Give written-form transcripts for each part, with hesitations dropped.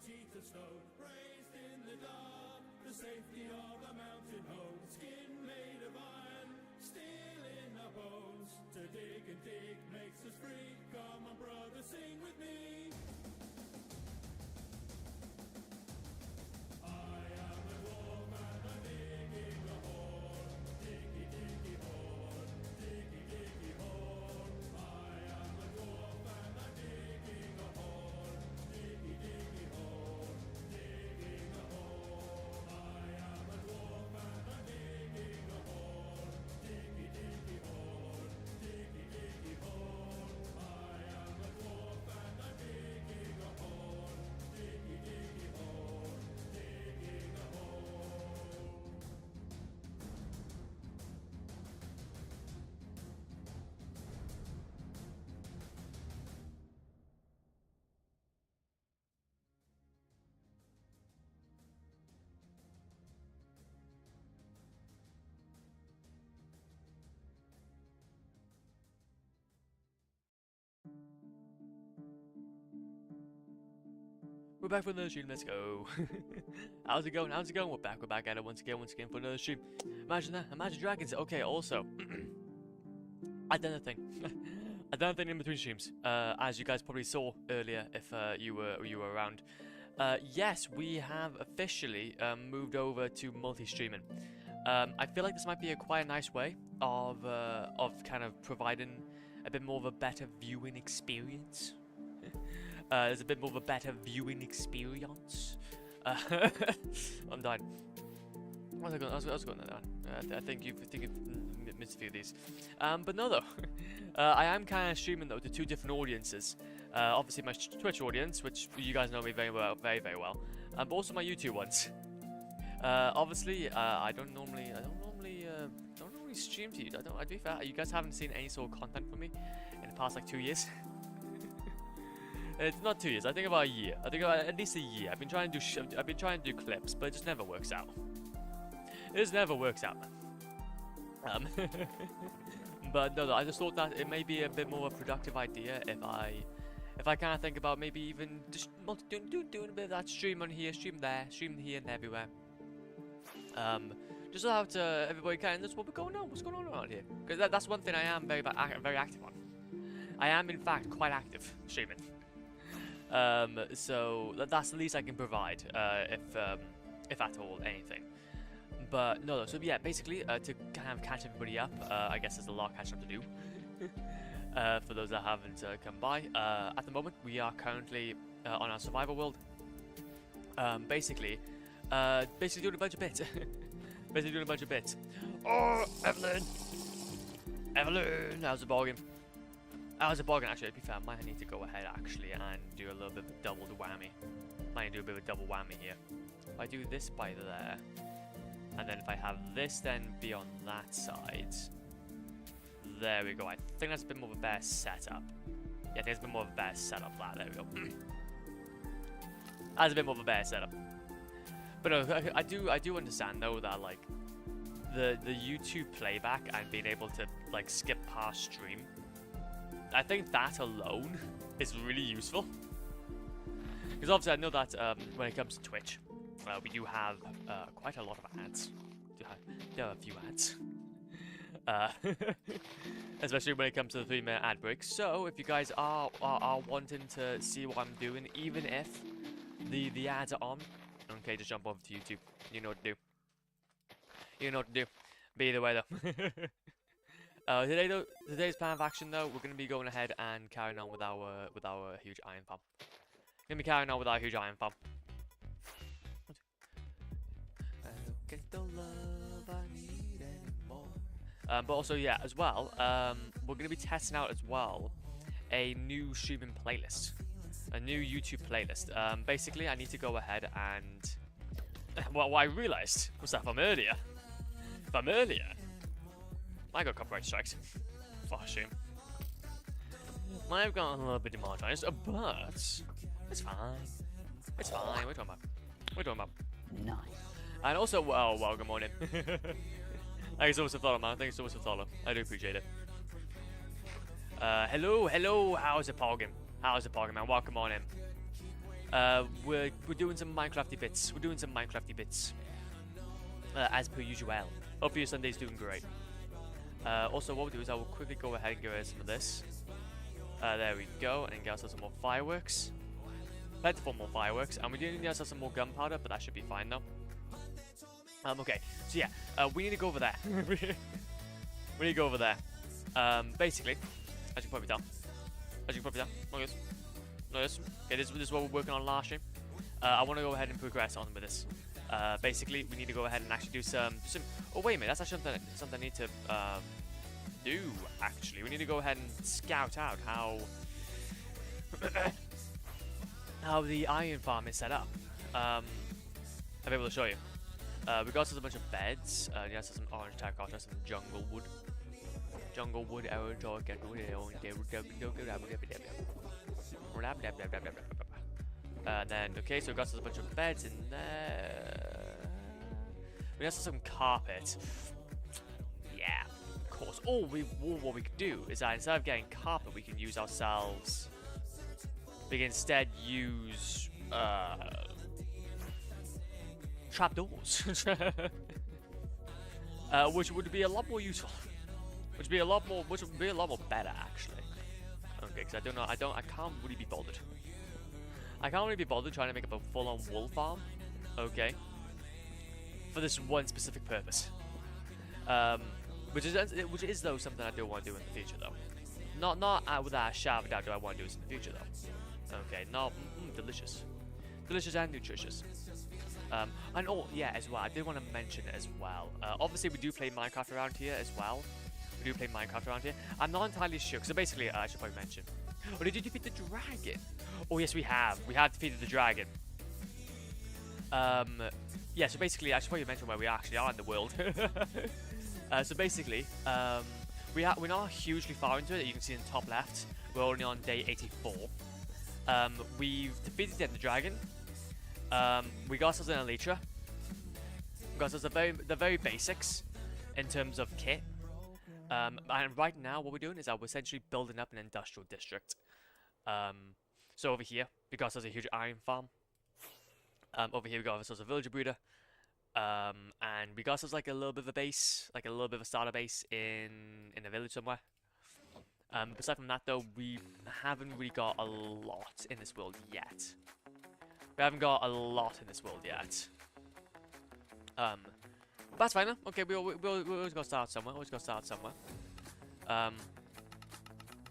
sheets of snow, raised in the dark, the safety of a mountain home, skin made of iron, steel in our bones. To dig and dig makes us free. Come on, brother, sing with me. I am a dwarf and I'm digging a hole. Diggy, diggy hole. Diggy, diggy hole. I am a dwarf and I'm digging a hole. Diggy, diggy hole. Digging a hole. I am a dwarf and I'm digging a hole. Diggy, diggy hole. Diggy, diggy hole. I am a dwarf and I'm digging a hole. Diggy, diggy hole. Digging a hole. We're back for another stream, let's go. How's it going? How's it going? We're back at it once again for another stream. Imagine that, imagine dragons. Okay, also, I done a thing. I done a thing in between streams. As you guys probably saw earlier, if you were around. Yes, we have officially moved over to multi-streaming. I feel like this might be quite a nice way of kind of providing a bit more of a better viewing experience. There's a bit more of a better viewing experience. I'm dying. I was going there. I think you've missed a few of these. But no, though. I am kind of streaming, though, to two different audiences. Obviously, my Twitch audience, which you guys know me very well, very well. But also my YouTube ones. Obviously, I don't normally stream to you. I'd be fair. You guys haven't seen any sort of content from me in the past, like, 2 years. It's not 2 years. I think about a year. I think about at least a year. I've been trying to do clips, but it just never works out. It just never works out, man. But no, I just thought that it may be a bit more of a productive idea if I kind of think about maybe even just doing a bit of that stream on here, stream there, stream here and everywhere. Just so that everybody can. That's what's going on around here. Because that's one thing I am very active on. I am in fact quite active streaming. So that's the least I can provide, if at all anything. But no, so yeah, basically to kind of catch everybody up, I guess there's a lot of catching up to do. For those that haven't come by, at the moment we are currently on our survival world. Basically doing a bunch of bits. Basically doing a bunch of bits. Oh, Evelyn, how's the bargain? How's the bargain? Actually, to be fair, I might need to go ahead actually and do a little bit of a double whammy. Might need to do a bit of a double whammy here. If I do this by there, and then if I have this then be on that side, there we go. I think that's a bit more of a better setup. Yeah, I think it's a bit more of a better setup. There we go. That's a bit more of a better setup. But no, I do understand though that like the YouTube playback and being able to like skip past stream, I think that alone is really useful. Because obviously I know that when it comes to Twitch, we do have quite a lot of ads. We do have a few ads. Especially when it comes to the 3-minute ad break. So if you guys are wanting to see what I'm doing, even if the ads are on, okay, just jump over to YouTube. You know what to do. You know what to do. But either way though. Today's plan of action though, we're gonna be going ahead and carrying on with our huge iron farm. Gonna be carrying on with our huge iron farm. But also yeah, as well, we're gonna be testing out as well a new streaming playlist, a new YouTube playlist. Basically, I need to go ahead and what I realized was that from earlier, I got copyright strikes for stream. I've got a little bit demonetized, but it's fine. It's fine. We're talking about. Nice. And also, well, good morning. Thank you so much for following, man. Thank you so much for following. I do appreciate it. Hello. How's it pogging? Man? Welcome on in. We're doing some Minecrafty bits. We're doing some Minecrafty bits. As per usual. Hope your Sunday's doing great. Also, what we'll do is I will quickly go ahead and get rid of some of this. There we go, and get ourselves some more fireworks. Plentiful more fireworks, and we do need ourselves some more gunpowder, but that should be fine now. Okay, so yeah, we need to go over there. We need to go over there. Basically, as you can probably tell. Look at this. Okay, this is what we're working on last stream. I want to go ahead and progress on with this. Basically, we need to go ahead and actually do some. Oh wait a minute, that's actually something I need to do. Actually, we need to go ahead and scout out how how the iron farm is set up. I'll be able to show you. We got a bunch of beds. Yeah, some orange terracotta, some jungle wood. Then, okay, so we got a bunch of beds in there. We got some carpet. Yeah, of course. What we could do is that instead of getting carpet, we can use ourselves. We can instead use trapdoors, which would be a lot more useful. Which would be a lot more better actually. Okay, because I can't really be bothered. I can't really be bothered trying to make up a full-on wool farm. Okay. For this one specific purpose. Which is though something I do want to do in the future though. Not without a shadow of a doubt do I want to do this in the future though. Okay, delicious. Delicious and nutritious. And yeah, as well, I did want to mention as well. Obviously, we do play Minecraft around here as well. We do play Minecraft around here. I'm not entirely sure. So basically, I should probably mention. Oh, did you defeat the dragon? Oh, yes, we have. We have defeated the dragon. Yeah, so basically, I should probably mention where we actually are in the world. So basically, we're not hugely far into it. You can see in the top left, we're only on day 84. We've defeated the dragon. We got ourselves an elytra. We got ourselves the very basics in terms of kit. And right now, what we're doing is that we're essentially building up an industrial district. So over here, we got ourselves a huge iron farm. Over here, we got ourselves a villager breeder. And we got ourselves like a little bit of a base, like a little bit of a starter base in a village somewhere. Aside from that, though, we haven't really got a lot in this world yet. We haven't got a lot in this world yet. But that's fine, though. Okay, we always gotta start somewhere.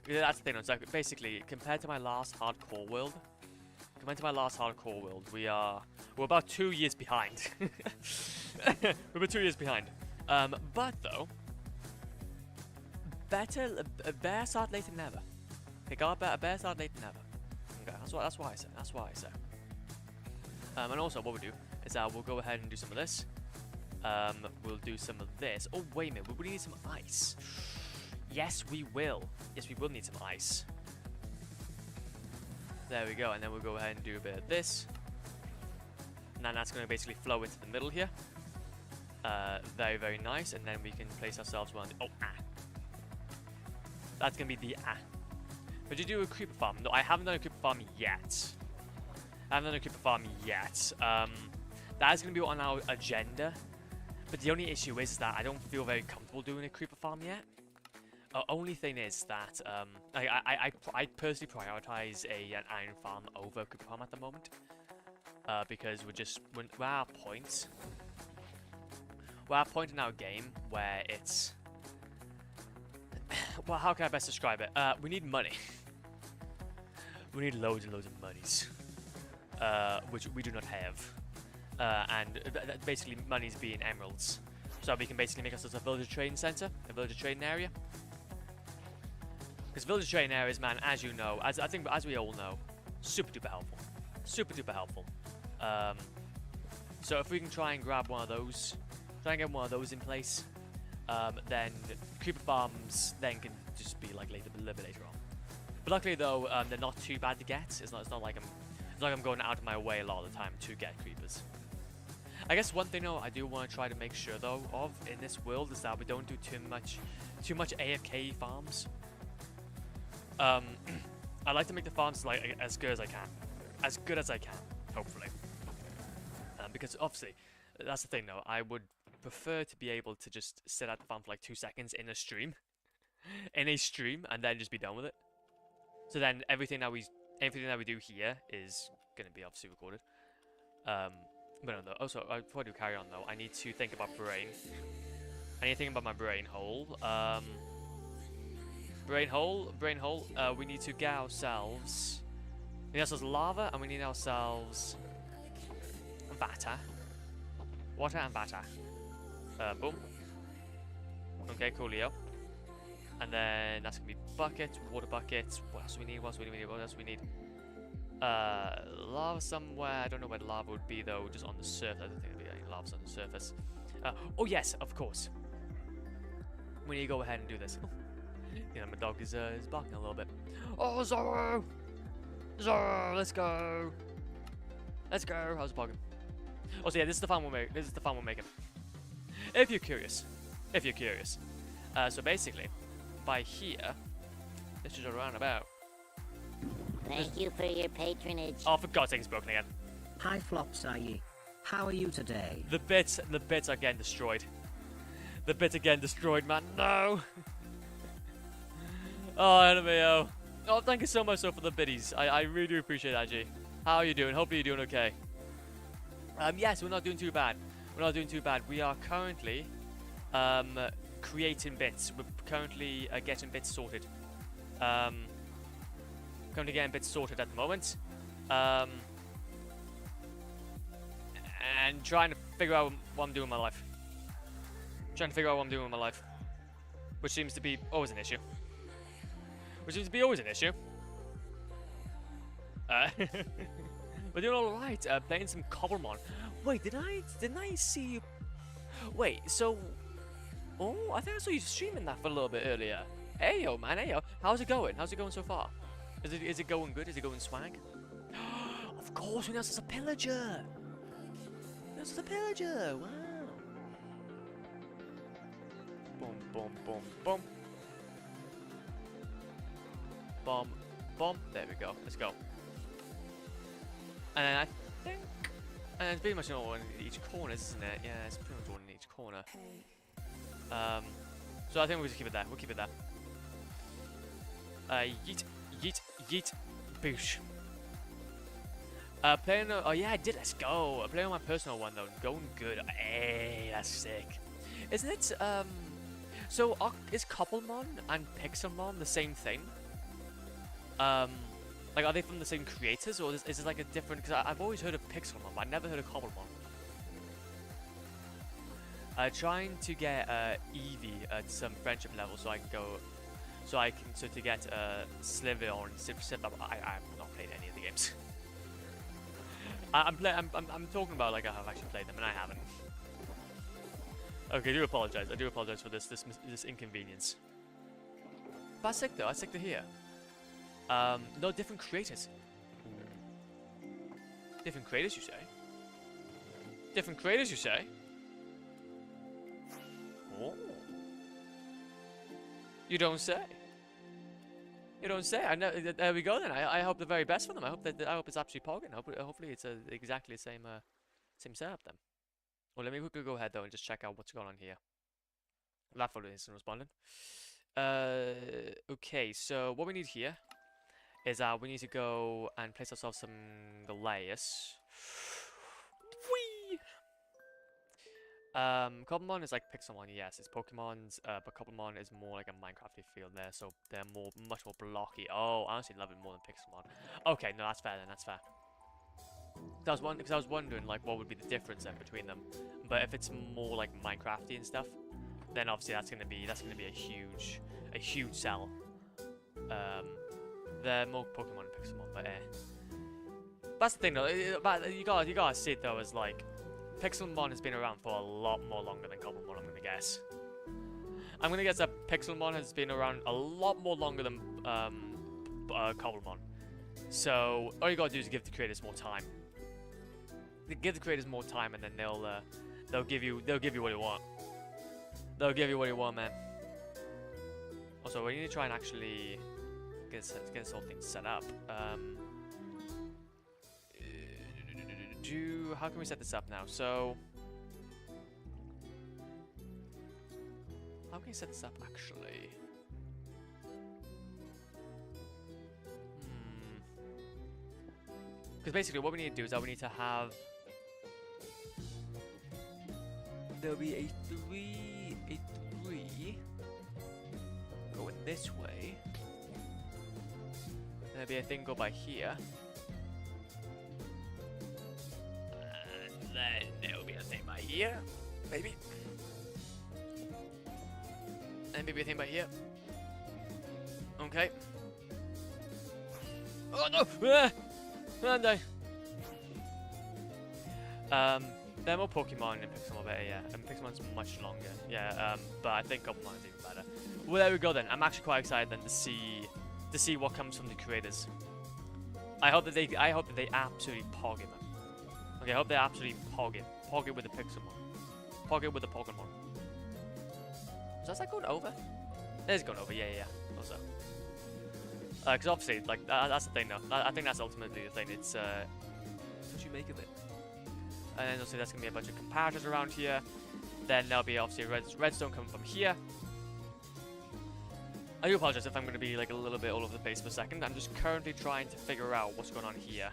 Yeah, that's the thing. It's like basically compared to my last hardcore world. We're about 2 years behind. We're about 2 years behind. But though, a better start late than never. Okay, got a better start late than never. Okay, that's what I say. That's what I say. And also, what we'll do is we'll go ahead and do some of this. We'll do some of this. Oh wait a minute, we need some ice. Yes, we will. Yes, we will need some ice. There we go, and then we'll go ahead and do a bit of this. And then that's going to basically flow into the middle here. Very, very nice. And then we can place ourselves around the... Oh, that's going to be the But you do a creeper farm? No, I haven't done a creeper farm yet. That is going to be on our agenda. But the only issue is that I don't feel very comfortable doing a creeper farm yet. Only thing is that I personally prioritize an iron farm over a creeper farm at the moment, because we're at a point. We're at a point in our game where it's well, how can I best describe it? We need money. We need loads and loads of monies, which we do not have, and basically monies being emeralds. So we can basically make ourselves a villager trading center, a villager trading area. Because villager trading areas, man, as you know, as we all know, super duper helpful. Super duper helpful. So if we can try and grab one of those, try and get one of those in place, then creeper farms then can just be like a little bit later on. But luckily though, they're not too bad to get. It's not like I'm going out of my way a lot of the time to get creepers. I guess one thing though I do want to try to make sure though of in this world is that we don't do too much AFK farms. I like to make the farms like as good as I can. as good as I can, hopefully. Because obviously, that's the thing though, I would prefer to be able to just sit at the farm for like 2 seconds in a stream, and then just be done with it. So then everything that we do here is gonna be obviously recorded. But no, though. Also, before I do carry on though, I need to think about brain. I need to think about my brain hole. Brain hole. We need to get ourselves. We need ourselves lava, and we need ourselves water. Water and water. Boom. Okay, coolio. And then that's gonna be buckets, water buckets. What else do we need? What else we need? Lava somewhere. I don't know where lava would be though. Just on the surface. I don't think there'd be any lava on the surface. Oh yes, of course. We need to go ahead and do this. You know, my dog is barking a little bit. Oh, Zorro! Zorro, let's go! Let's go. How's it barking? Oh, so yeah, this is the farm we're making. If you're curious. So basically, by here, this is a roundabout. Thank you for your patronage. Oh, for God's sake, it's broken again. Hi Flopmeister. How are you today? The bits are getting destroyed. The bits are getting destroyed, man. No! Oh, NMAO. Oh, thank you so much for the biddies. I really do appreciate that, G. How are you doing? Hopefully you're doing okay. Yes, we're not doing too bad. We are currently creating bits. We're currently getting bits sorted. Currently getting bits sorted at the moment. And trying to figure out what I'm doing with my life. Which seems to be always an issue. We're doing alright, playing some Cobblemon. Wait, didn't I see you? Wait, so... Oh, I think I saw you streaming that for a little bit earlier. Heyo, man, heyo. How's it going? How's it going so far? Is it going good? Is it going swag? Of course, we know this is a pillager. Wow. Boom, boom, boom, boom. Bomb, bomb. There we go. Let's go. And then I think... And it's pretty much all in each corner, isn't it? Yeah, it's pretty much all in each corner. So I think we'll just keep it there. Yeet, yeet, yeet, boosh. Playing... Oh yeah, I did. Let's go. Playing on my personal one, though. Going good. Hey, that's sick. Isn't it... So, is Cobblemon and Pixelmon the same thing? Like, are they from the same creators, or is it like a different... Because I've always heard of Pixelmon, but I've never heard of Cobblemon. Trying to get Eevee at some friendship level so I can go... So to get Sliver and Sip up. I've not played any of the games. I'm talking about like I've actually played them, and I haven't. Okay, I do apologize for this inconvenience. But I sick though. I sick to hear. No, different creators. Different creators, you say? Different creators, you say? Oh. You don't say. You don't say. I know. There we go then. I hope the very best for them. I hope it's absolutely pogging. Hopefully it's exactly the same setup then. Well, let me quickly go ahead though and just check out what's going on here. That photo isn't responding. Okay, so what we need here is we need to go and place ourselves some layers. Whee! Cobblemon is like Pixelmon, yes, it's Pokemon's, but Cobblemon is more like a Minecrafty feel there, so they're much more blocky. Oh, I honestly love it more than Pixelmon. Okay, no, that's fair then, that's fair. Because I was wondering like what would be the difference then between them, but if it's more like Minecrafty and stuff, then obviously that's gonna be a huge sell. They're more Pokemon and Pixelmon, but that's the thing though. But you gotta see it though as like Pixelmon has been around for a lot more longer than Cobblemon. I'm gonna guess. I'm gonna guess that Pixelmon has been around a lot more longer than Cobblemon. So all you gotta do is give the creators more time. Give the creators more time, and then they'll give you what you want. They'll give you what you want, man. Also, we need to try and actually get this whole thing set up. How can we set this up now? So, how can we set this up actually? Because basically what we need to do is that we need to have... There'll be a three going this way. There'll be a thing go by here. And then there'll be a thing by here, maybe. And maybe a thing by here. Okay. Oh no! Ah! And they're more Pokemon in Pixelmon better, yeah. And Pixelmon's much longer, yeah. But I think Gobblemon's even better. Well, there we go then. I'm actually quite excited then to see what comes from the creators. I hope that they absolutely pog it, man. Okay, I hope they absolutely pog it. Pog it with the Pixelmon. Pog it with the Pokemon. Is that going over? It is going over, yeah. Also. Because obviously, like, that's the thing, though. I think that's ultimately the thing. It's, what you make of it. And then obviously, there's going to be a bunch of comparators around here. Then there'll be, obviously, redstone coming from here. I do apologize if I'm going to be, like, a little bit all over the place for a second. I'm just currently trying to figure out what's going on here.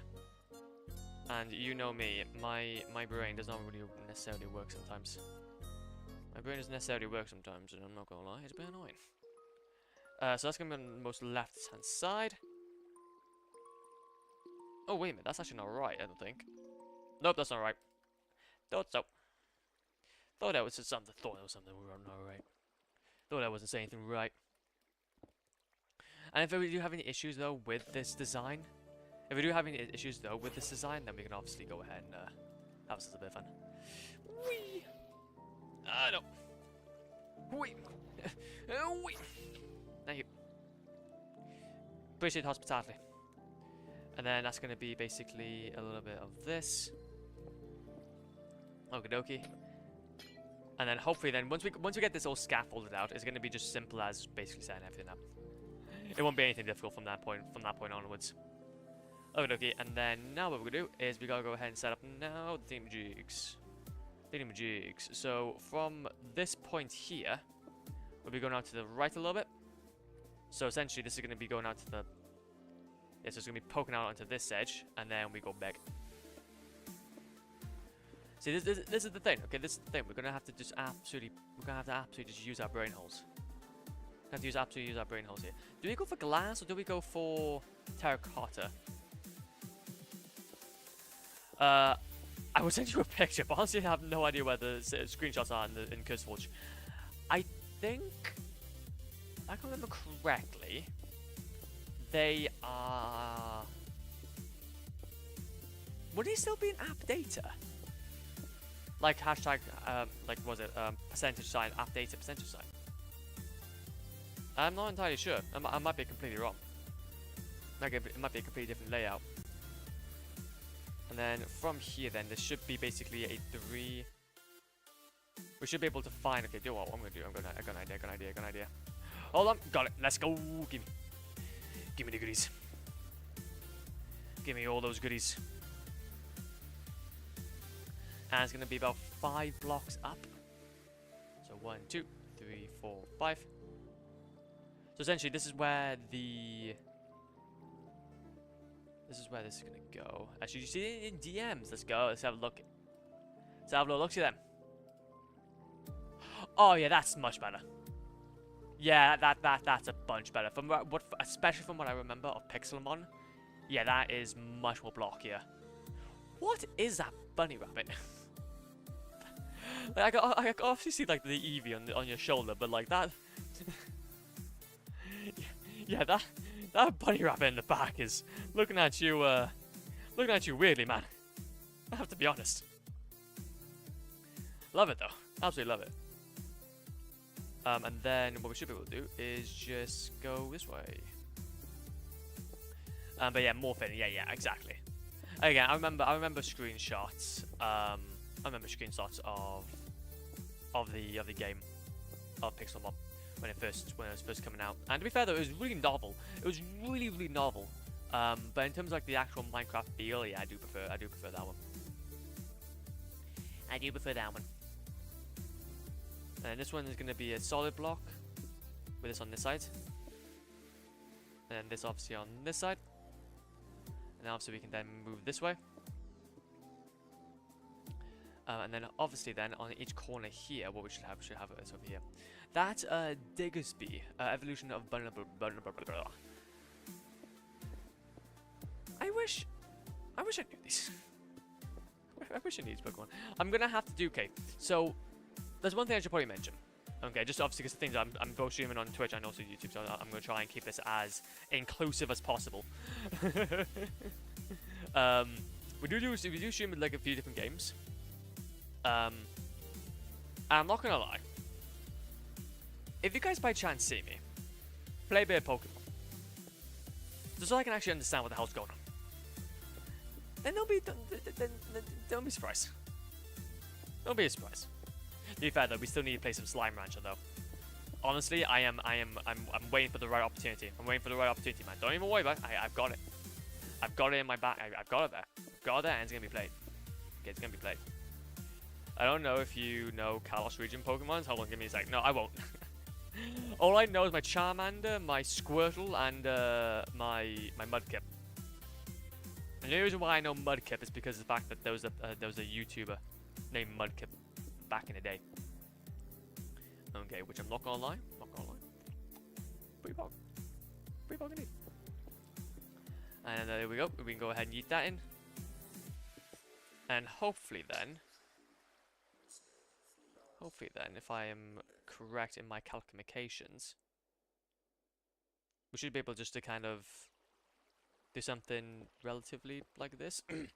And you know me, my brain does not really necessarily work sometimes. My brain doesn't necessarily work sometimes, and I'm not going to lie, it's a bit annoying. So that's going to be on the most left-hand side. Oh, wait a minute. That's actually not right, I don't think. Nope, that's not right. Thought so. Thought that was something. Thought that was something not right. Thought I wasn't saying anything right. And if we do have any issues, though, with this design... If we do have any issues, though, with this design, then we can obviously go ahead and have us a bit of fun. Whee! No. Whee! Whee! Thank you. Appreciate the hospitality. And then that's going to be basically a little bit of this. Okie dokie. And then hopefully then once we get this all scaffolded out, it's going to be just simple as basically setting everything up. It won't be anything difficult from that point onwards. Okie dokie. And then now what we're going to do is we got to go ahead and set up now the thingamajigs. So from this point here, we'll be going out to the right a little bit. So essentially, this is going to be going out to the... Yeah, so it's going to be poking out onto this edge, and then we go back. See, this is the thing, okay? This is the thing. We're going to have to just absolutely... We're going to have to absolutely just use our brain holes. We have to absolutely use our brain holes here. Do we go for glass, or do we go for terracotta? I will send you a picture, but honestly, I have no idea where the screenshots are in CurseForge. I think... If I can remember correctly, they are... Would they still be in app data? Like hashtag, like was it, percentage sign, app data, percentage sign? I'm not entirely sure. I might be completely wrong. It might be a completely different layout. And then from here then, there should be basically a 3... We should be able to find... Okay, do what I'm going to do. I got an idea. Hold on, got it. Let's go. Give me the goodies. Give me all those goodies. And it's going to be about 5 blocks up. So 1, 2, 3, 4, 5. So essentially, this is where the... This is where this is going to go. Actually, you see it in DMs. Let's go. Let's have a look. Let's have a look. See them. Oh, yeah, that's much better. Yeah, that's a bunch better. From especially from what I remember of Pixelmon. Yeah, that is much more blockier. What is that bunny rabbit? Like, I can obviously see like the Eevee on your shoulder, but like that. Yeah, that bunny rabbit in the back is looking at you weirdly, man. I have to be honest. Love it though, absolutely love it. And then what we should be able to do is just go this way. But yeah, more fitting. Yeah, exactly. Again, I remember screenshots. I remember screenshots of the game of Pixelmon when it was first coming out. And to be fair though, it was really novel. It was really novel. But in terms of like the actual Minecraft feel, yeah, I do prefer that one. I do prefer that one. And this one is going to be a solid block with this on this side. And this obviously on this side. And obviously we can then move this way. And then obviously then on each corner here, what we should have is over here. That's Diggersby, evolution of I wish I knew these. I wish I knew these Pokemon. I'm gonna have to do, okay, so there's one thing I should probably mention. Okay, just obviously because the things I'm both streaming on Twitch and also YouTube, so I'm gonna try and keep this as inclusive as possible. we do stream with like a few different games. And I'm not gonna lie. If you guys by chance see me play a bit of Pokemon, just so I can actually understand what the hell's going on, then don't be surprised. Don't be surprised. To be fair though, we still need to play some Slime Rancher though. Honestly, I'm waiting for the right opportunity. I'm waiting for the right opportunity, man. Don't even worry about it. I've got it. I've got it in my back. I've got it there. I've got it there, and it's gonna be played. Okay, it's gonna be played. I don't know if you know Kalos region Pokemons. Hold on, give me a sec. No, I won't. All I know is my Charmander, my Squirtle, and my Mudkip. And the reason why I know Mudkip is because of the fact that there was a YouTuber named Mudkip back in the day. Okay, which I'm not gonna lie. Pretty bog indeed. And there we go. We can go ahead and eat that in. And hopefully then, if I am correct in my calculations, we should be able just to kind of do something relatively like this. Do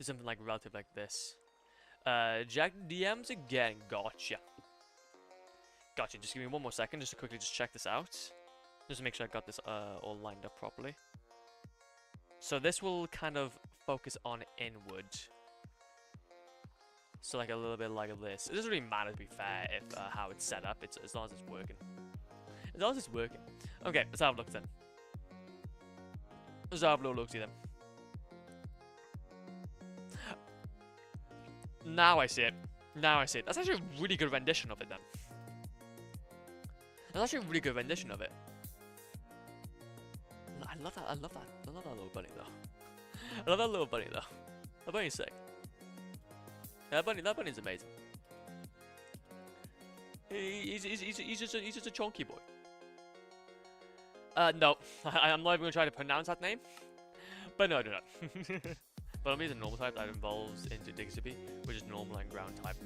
something like relative like this. Jack DMs again. Gotcha. Just give me one more second just to quickly just check this out. Just to make sure I got this all lined up properly. So this will kind of focus on inward. So like a little bit like this. It doesn't really matter, to be fair, if how it's set up. It's as long as it's working. As long as it's working. Okay, let's have a look then. Let's have a little look-see then. Now I see it. That's actually a really good rendition of it then. That's actually a really good rendition of it. I love that. I love that little bunny though. I love that little bunny though. That bunny's sick. Yeah, that bunny's amazing. He's just a chunky boy. No, I'm not even gonna try to pronounce that name. But no, I do not. But I'm using normal type that involves into Diggersby, which is normal and ground type.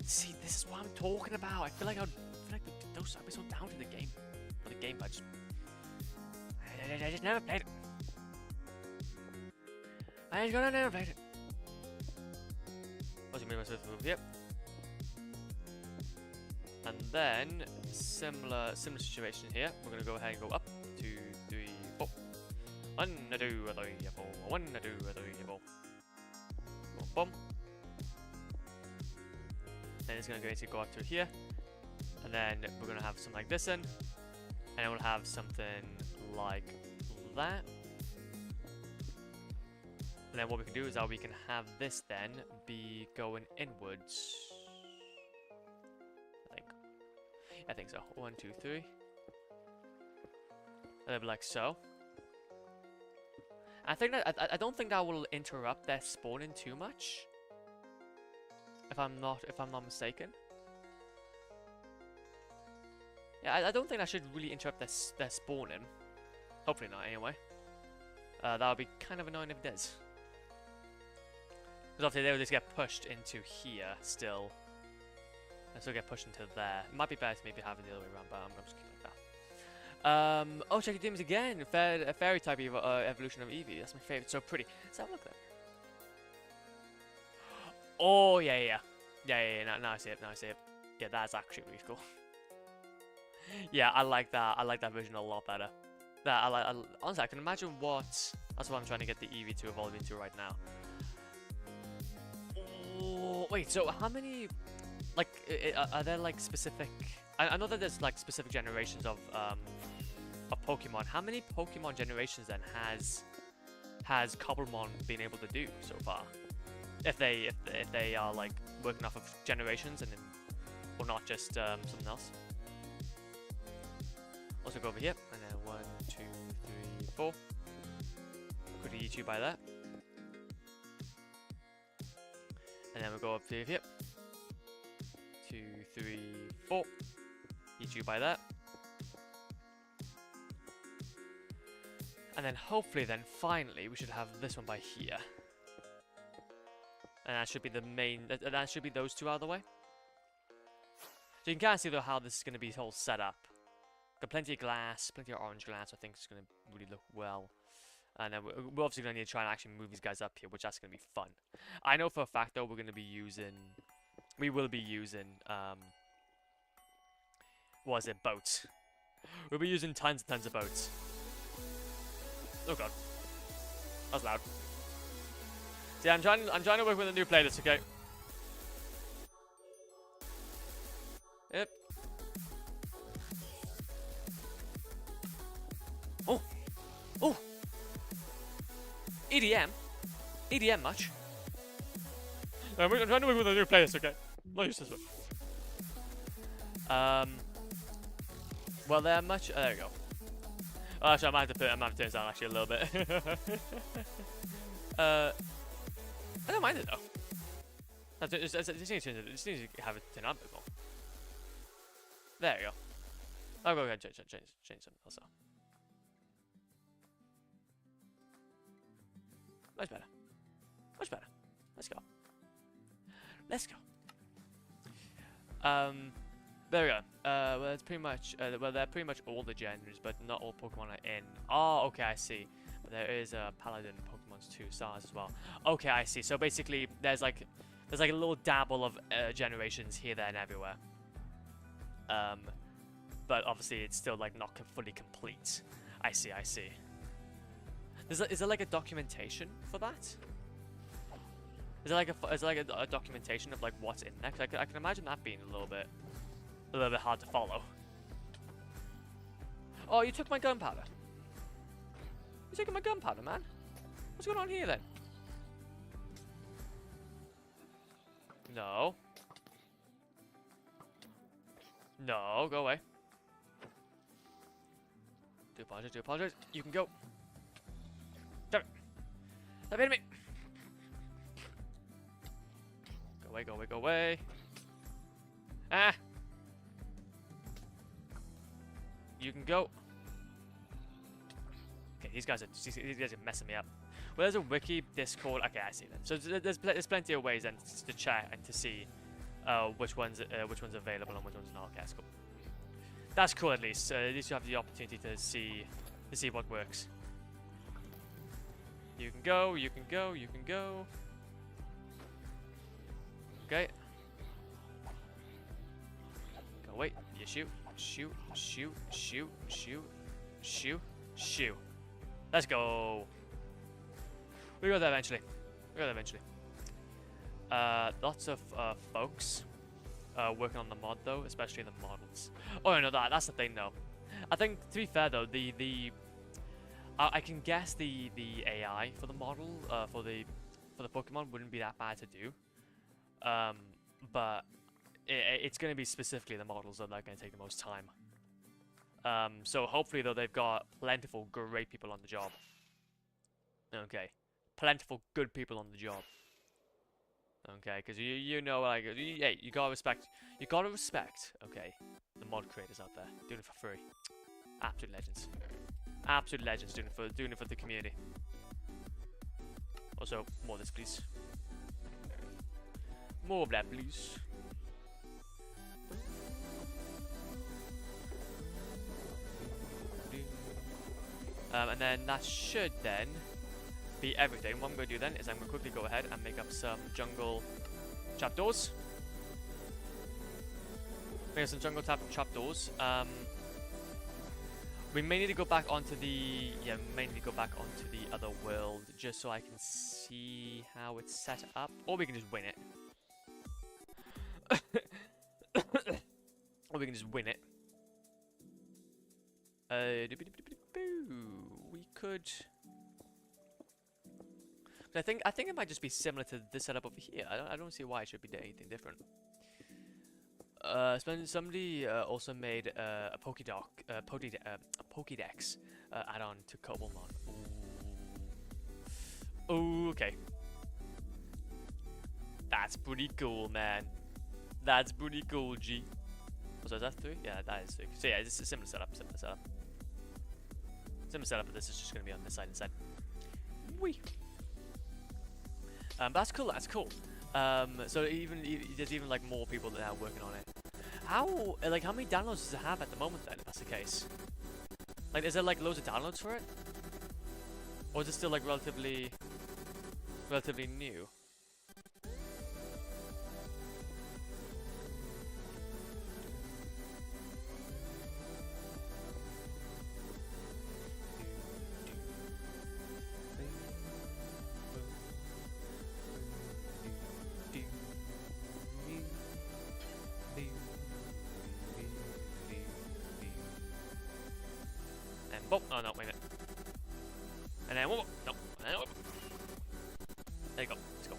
See, this is what I'm talking about. I feel like those I'd be so down to the game. For the game, but I just never played it. I just never played it. What's your myself move? Yep. And then similar situation here. We're gonna go ahead and go up. 2, 3, 4. 1, 2, 3, 4. 1, 2, 3, 4. Boom, boom. Then it's gonna go up to here. And then we're gonna have something like this in. And we'll have something like that. And then what we can do is that we can have this then be going inwards. I think so. 1, 2, 3. And then be like so. I think that I don't think that will interrupt their spawning too much. If I'm not mistaken. Yeah, I don't think that should really interrupt their spawning. Hopefully not, anyway. That would be kind of annoying if it does. Because obviously they would just get pushed into here still. And still get pushed into there. It might be better to maybe have it the other way around, but I'm just keep it like that. Oh, check your DMs again. A fairy type evolution of Eevee. That's my favorite. So pretty. Let's have a look there. Oh, yeah. Now I see it. Yeah, that's actually really cool. Yeah, I like that. I like that version a lot better. Honestly, I can imagine what. That's what I'm trying to get the Eevee to evolve into right now. Oh, wait. So how many? Like, are there like specific? I know that there's like specific generations of Pokemon. How many Pokemon generations then has has Cobblemon been able to do so far? If they are like working off of generations and then, or not just something else. Also go over here and then 1, 2, 3, 4. Could eat you by that. And then we'll go up to here. 2, 3, 4. Eat you by that. And then hopefully then finally we should have this one by here. And that should be the main, that should be those two out of the way. So you can kind of see though how this is going to be all set up. Got plenty of glass, plenty of orange glass. I think it's going to really look well. And then we're obviously going to need to try and actually move these guys up here, which that's going to be fun. I know for a fact though we're going to be using, we will be using, what is it, boats. We'll be using tons and tons of boats. Oh god, that was loud. See, I'm trying to work with a new playlist, okay? Yep. Oh! Oh! EDM? EDM much? I'm trying to work with a new playlist, okay? Not use this one. Well, they're much. There we go. Oh, actually, I might have to turn this down actually a little bit. I don't mind it though. I just need to have it turn up a bit more. There you go. I'll go ahead and change something also. Much better. Much better. Let's go. Let's go. There we go. Well, it's pretty much. Well, they're pretty much all the genders, but not all Pokemon are in. Oh, okay, I see. But there is a Paladin Pokemon's 2 stars as well. Okay, I see. So basically, there's like a little dabble of generations here, there, and everywhere. But obviously, it's still like not fully complete. I see. I see. Is there like a documentation for that? Is there like a documentation of like what's in there? 'Cause I can imagine that being a little bit hard to follow. Oh, you took my gunpowder. You're taking my gunpowder, man. What's going on here then? No. No, go away. Do apologize. You can go. Damn it. Stop hitting me. Go away. Ah. You can go. Okay, these guys are messing me up. Well, there's a wiki, Discord. Okay, I see that. So there's plenty of ways then to chat and to see which one's available and which one's not. Okay, that's cool. That's cool at least. At least you have the opportunity to see what works. You can go. Okay. Go wait. You shoot. Let's go. We got there eventually. Lots of folks working on the mod though, especially the models. Oh no, that's the thing though. I think to be fair though, I can guess the AI for the model for the Pokemon wouldn't be that bad to do. But it's going to be specifically the models that are going to take the most time. So hopefully though they've got plentiful great people on the job. Okay, plentiful good people on the job. Okay, because you know like hey, you gotta respect. Okay, the mod creators out there doing it for free. Absolute legends. Absolute legends doing it for the community. Also, more of this, please. More of that, please. And then that should then be everything. What I'm going to do then is I'm going to quickly go ahead and make up some jungle trapdoors. Make up some jungle trapdoors. We may need to go back onto the other world just so I can see how it's set up, or we can just win it. Or we can just win it. We could. I think it might just be similar to this setup over here. I don't see why it should be anything different. Somebody also made a Pokédex add-on to Cobblemon. Ooh, okay. That's pretty cool, man. That's pretty cool, G. So is that 3? Yeah, that is 3. So yeah, it's a similar setup. Similar setup, but this is just going to be on this side instead. Whee! That's cool. That's cool. So there's even like more people that are working on it. How many downloads does it have at the moment then? If that's the case, like, is there like loads of downloads for it, or is it still like relatively new? Oh, no, wait a minute. And then one more. No. There you go. Let's go.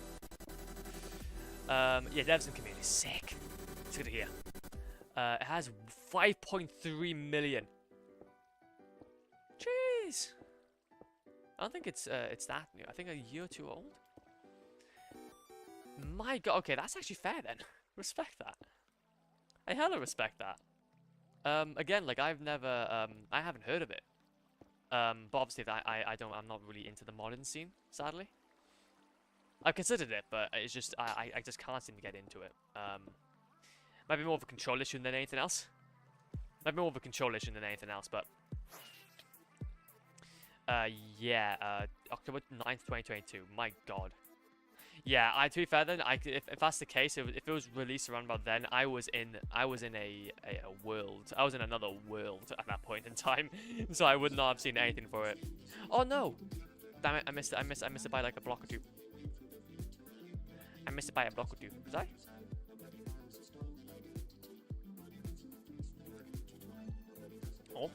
Yeah, devs and community. Sick. It's good to hear. It has 5.3 million. Jeez. I don't think it's that new. I think a year or two old. My god. Okay, that's actually fair then. Respect that. I hella respect that. Again, like, I've never, I haven't heard of it. But obviously I'm not really into the modern scene, sadly. I've considered it, but it's just, I just can't seem to get into it. Might be more of a control issue than anything else. But, yeah, October 9th, 2022, my god. Yeah, to be fair then, if that's the case, if it was released around about then, I was in a world. I was in another world at that point in time, so I would not have seen anything for it. Oh no! Damn it! I missed it. I missed it by like a block or two. Was I? Oh.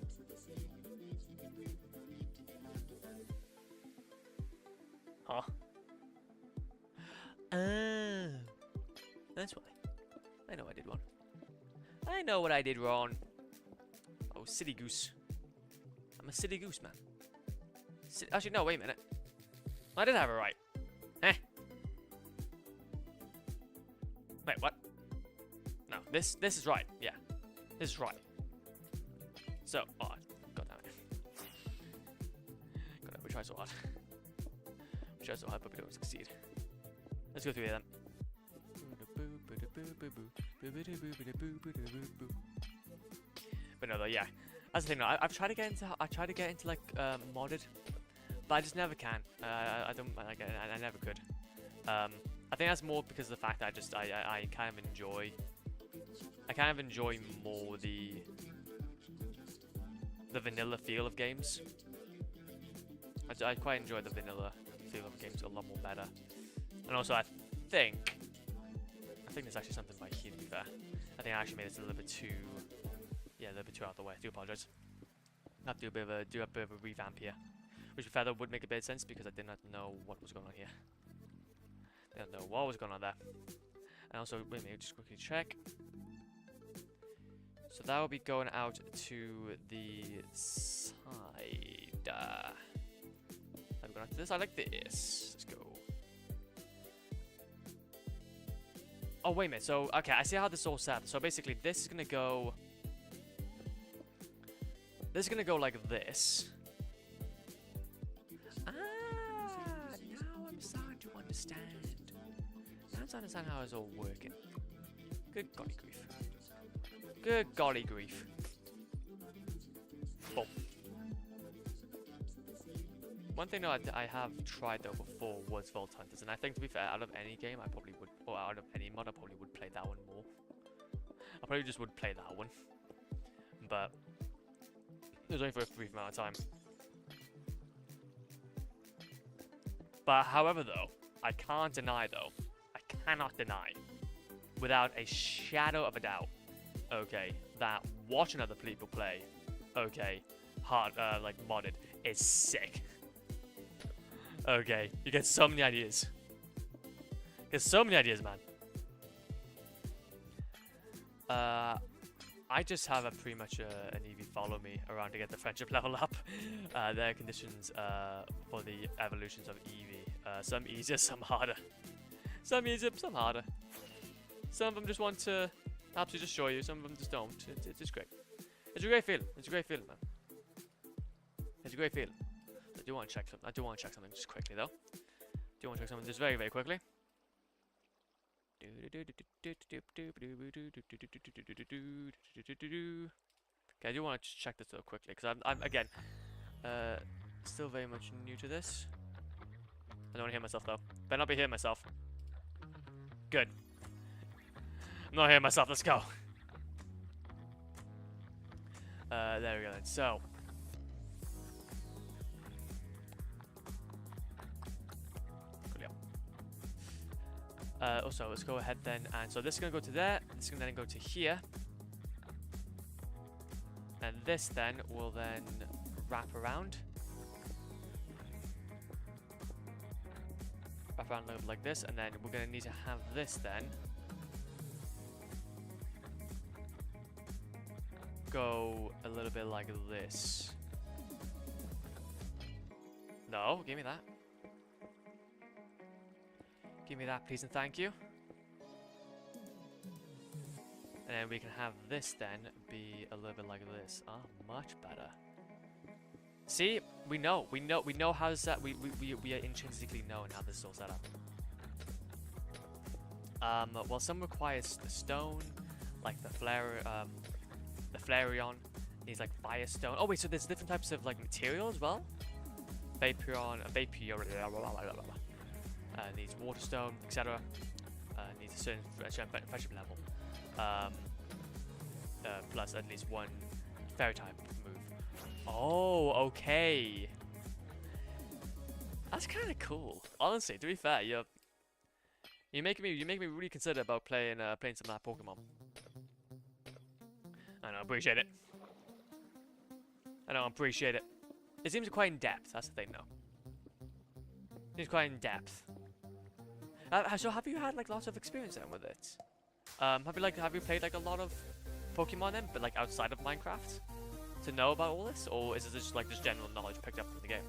Huh. Oh, that's why. I know I did wrong. I know what I did wrong. Oh, city goose. I'm a city goose, man. Actually, no, wait a minute. I did have it right. Eh. Wait, what? No, this is right. Yeah, this is right. So, oh, god damn it. God, we try so hard. But we don't succeed. Let's go through here then. But no, though, yeah. That's the thing. No, I've tried to get into. Like modded, but I just never can. I don't like. I never could. I think that's more because of the fact that I kind of enjoy. I kind of enjoy more the vanilla feel of games. I quite enjoy the vanilla feel of games a lot more better. And also, I think there's actually something by here, to be fair. I think I actually made this a little bit too, yeah, a little bit too out of the way. I do apologize. I have to do a bit of a revamp here, which, to be fair, that would make a bit of sense because I did not know what was going on here. I didn't know what was going on there. And also, wait a minute, just quickly check. So that will be going out to the side. I'm going out to this. I like this. Let's go. Oh, wait a minute. So, okay, I see how this is all set. So basically, this is gonna go. This is gonna go like this. Ah, now I'm starting to understand. Now I'm starting to understand how it's all working. Good golly grief. Good golly grief. Boom. One thing that I have tried though before was Vault Hunters, and I think, to be fair, out of any game I probably would, or out of any mod I probably would play that one more. I probably just would play that one, but it was only for a brief amount of time. But however though, I can't deny though, I cannot deny, without a shadow of a doubt, okay, that watching other people play, okay, hard, like modded, is sick. Okay, you get so many ideas. Get so many ideas, man. I just have a pretty much an Eevee follow me around to get the friendship level up. There are conditions for the evolutions of Eevee. Some easier, some harder. Some easier, some harder. Some of them just want to absolutely destroy you. Some of them just don't. It's just great. It's a great feeling. It's a great feeling, man. It's a great feeling. I do want to check something. I do want to check something just quickly, though. Do want to check something just very, very quickly. Okay, I do want to check this though quickly because I'm again still very much new to this. I don't want to hear myself though. Better not be hearing myself. Good. I'm not hearing myself. Let's go. There we go then. So. Also, let's go ahead then, and so this is going to go to there, this is going to then go to here, and this then will then wrap around a little bit like this, and then we're going to need to have this then go a little bit like this. No, give me that. Give me that, please and thank you. And then we can have this then be a little bit like this. Ah, much better. See, we know how this we are intrinsically knowing how this is all set up. Well, some requires the stone, like the Flareon needs like firestone. Oh wait, so there's different types of like material as well. Vaporeon, needs waterstone, etc. Needs a certain friendship level. Plus at least one fairy type move. Oh, okay. That's kind of cool. Honestly, to be fair, you make me really consider about playing some of that Pokemon. I know, appreciate it. I know, appreciate it. It seems quite in depth. That's the thing, though. Seems quite in depth. So have you had like lots of experience then with it? Have you played like a lot of Pokemon then, but like outside of Minecraft, to know about all this, or is it just like just general knowledge picked up from the game?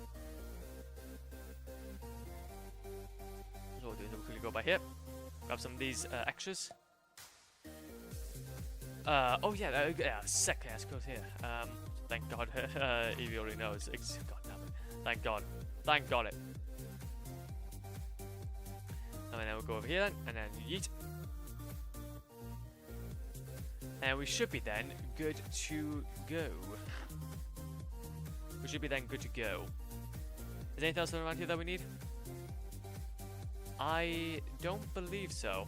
So we'll do is we'll quickly go by here, grab some of these extras. Oh yeah, sick. Let's go here. Thank God, Eevee already knows. God damn it. Thank God it. And then we'll go over here then, and then yeet. And we should be then good to go. Is there anything else around here that we need? I don't believe so.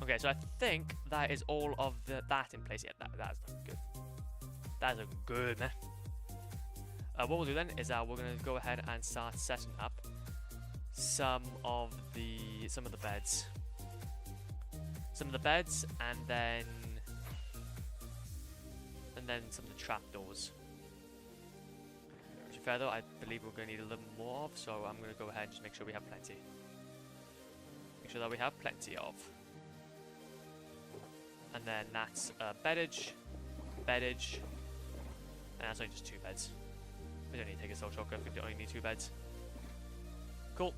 Okay, so I think that is all of that in place. Yeah, that's good. That's a good, man. What we'll do then is we're gonna go ahead and start setting up some of the beds, and then some of the trapdoors. To be fair though, I believe we're gonna need a little more of, so I'm gonna go ahead and just make sure we have plenty. Make sure that we have plenty of. And then that's beddage, and that's only just 2 beds. We don't need to take a soul choker if we only need 2 beds. Cool.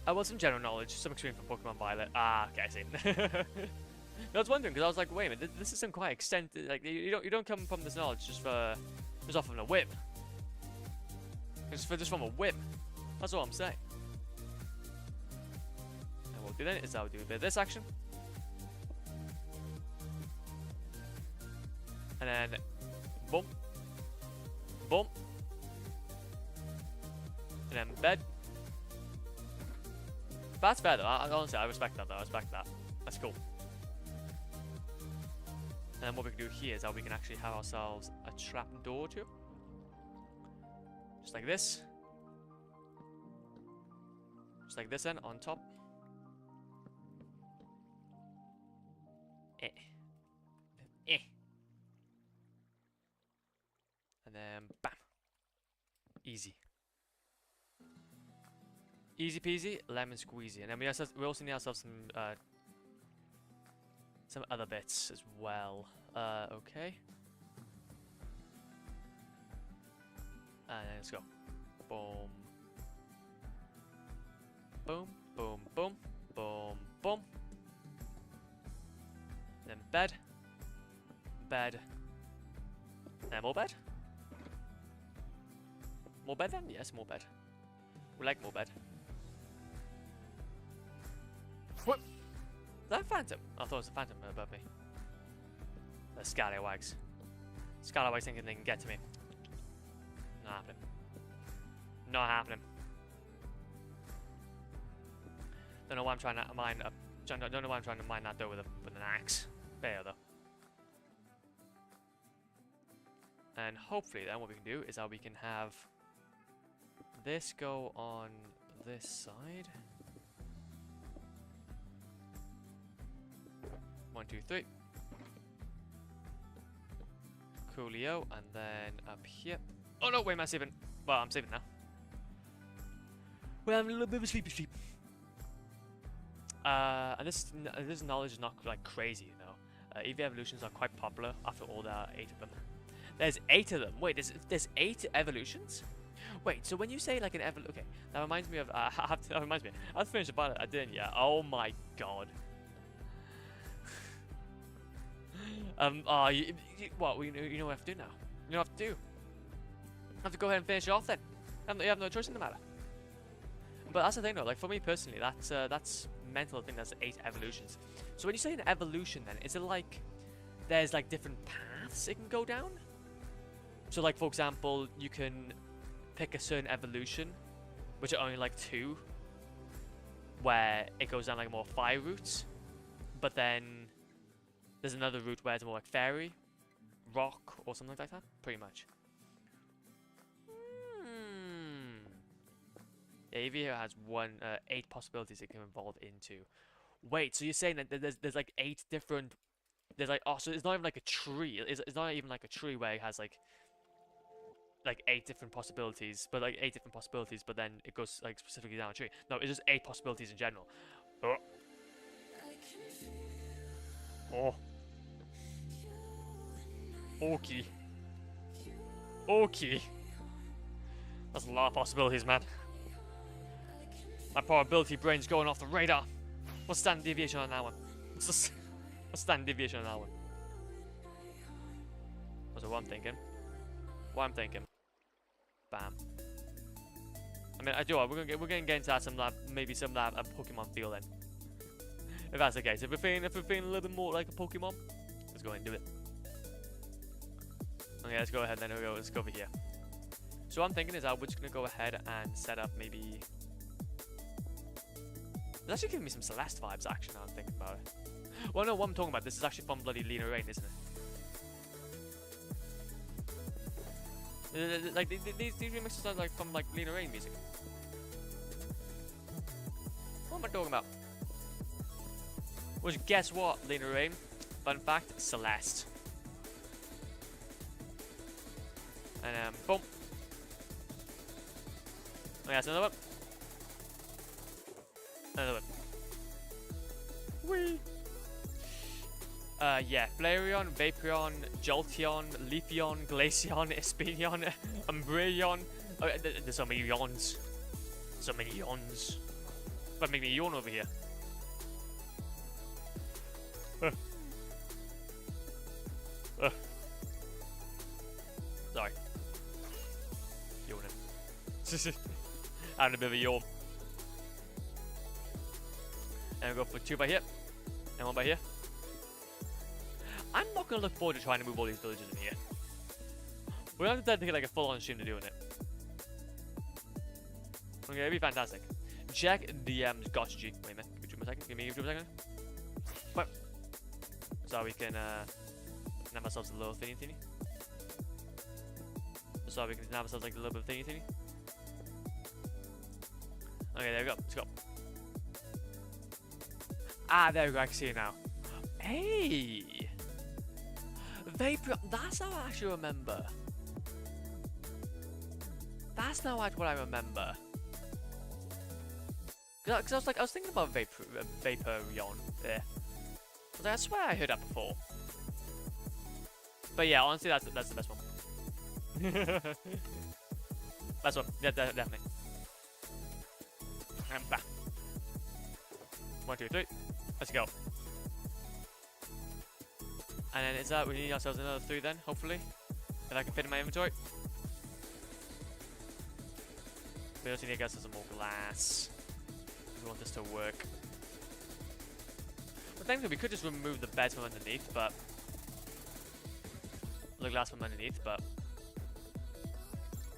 Well, some general knowledge, some experience from Pokemon Violet. Ah, okay, I see. I was wondering because I was like, wait a minute, this is some quite extensive. Like, you don't come from this knowledge just off of a whim. Just from a whim. That's all I'm saying. And what we'll do then is I'll do a bit of this action. And then, boom, boom, and then bed. But that's fair though. Honestly, I respect that though. I respect that. That's cool. And then what we can do here is that we can actually have ourselves a trap door too, just like this. like this end on top. And then bam. Easy. Easy peasy, lemon squeezy. And then we also need ourselves some other bits as well. Okay. And then let's go. Boom. Boom, boom, boom, boom, boom. Then bed. Bed. And more bed. More bed then? Yes, more bed. We like more bed. What? Is that a phantom? I thought it was a phantom above me. The scallywags. Scallywags thinking they can get to me. Not happening. Not happening. Don't know why I'm trying to mine up. Don't know why I'm trying to mine that door with an axe. There though. And hopefully then what we can do is that we can have this go on this side. 1, 2, 3. Coolio, and then up here. Oh no, wait, am I saving? Well, I'm saving now. We're having a little bit of a sleepy sleep. And this knowledge is not like crazy, you know. EV evolutions are quite popular after all there are 8 of them. There's 8 of them. Wait, there's 8 evolutions? Wait, so when you say like an okay, that reminds me of that reminds me. I have to finish the pilot. I didn't yet. Oh my god. What you know what I have to do now? You know what I have to do? I have to go ahead and finish it off then. You have no choice in the matter. But that's the thing though, like for me personally, that's mental. I think that's 8 evolutions. So when you say an evolution then, is it like there's like different paths it can go down? So like for example, you can pick a certain evolution, which are only like 2, where it goes down like more fire routes, but then there's another route where it's more like fairy, rock, or something like that, pretty much. Yeah, EV here has 8 possibilities it can evolve into. Wait, so you're saying that there's like 8 different, there's like, oh, so it's not even like a tree, it's not even like a tree where it has like 8 different possibilities, but like 8 different possibilities, but then it goes like specifically down a tree. No, it's just 8 possibilities in general. Oh. Oh. Okay. Okay. That's a lot of possibilities, man. My probability brain's going off the radar. What's standard deviation on that one? What's standard deviation on that one? That's what I'm thinking. What I'm thinking. Bam. I mean, I do. We're gonna get into that maybe some of that Pokemon feel then. If that's the case, if we're feeling a little bit more like a Pokemon, let's go ahead and do it. Okay, let's go ahead then. Let's go over here. So what I'm thinking is we're just gonna go ahead and set up maybe. It's actually giving me some Celeste vibes. Actually, now I'm thinking about it. Well, no, what I'm talking about. This is actually from bloody Lena Rain, isn't it? Like these remixes are like from like Lena Rain music. What am I talking about? Which guess what, Lena Rain? Fun fact, Celeste. And boom. Oh, yeah, that's another one. Another one. Whee! Yeah, Flareon, Vaporeon, Jolteon, Leafeon, Glaceon, Espeon, Umbreon. Oh, there's so many yawns. So many yawns. But make me yawn over here. Sorry. Yawning. Having a bit of a yawn. And we'll go for 2 by here. And 1 by here. I'm not going to look forward to trying to move all these villages in here. We're going to have to get like a full-on stream to doing it. Okay, it'd be fantastic. Check DMs. Gotcha, G. Wait a minute. Give me 2 more seconds. Give me 2 more seconds. But, so we can nab ourselves a little thingy. So we can nab ourselves like a little bit of thingy. Okay, there we go. Let's go. Ah, there we go. I can see it now. Hey! Vapor. That's how I actually remember. That's now what I remember. Because I was thinking about Vaporeon there. I swear I heard that before. But yeah, honestly, that's the best one. Best one, yeah, definitely. And back. 1, 2, 3. Let's go. And then is that we need ourselves another 3 then, hopefully, if I can fit in my inventory. We also need to get some more glass. We want this to work. Well, thankfully we could just remove the beds from underneath, but the glass from underneath. But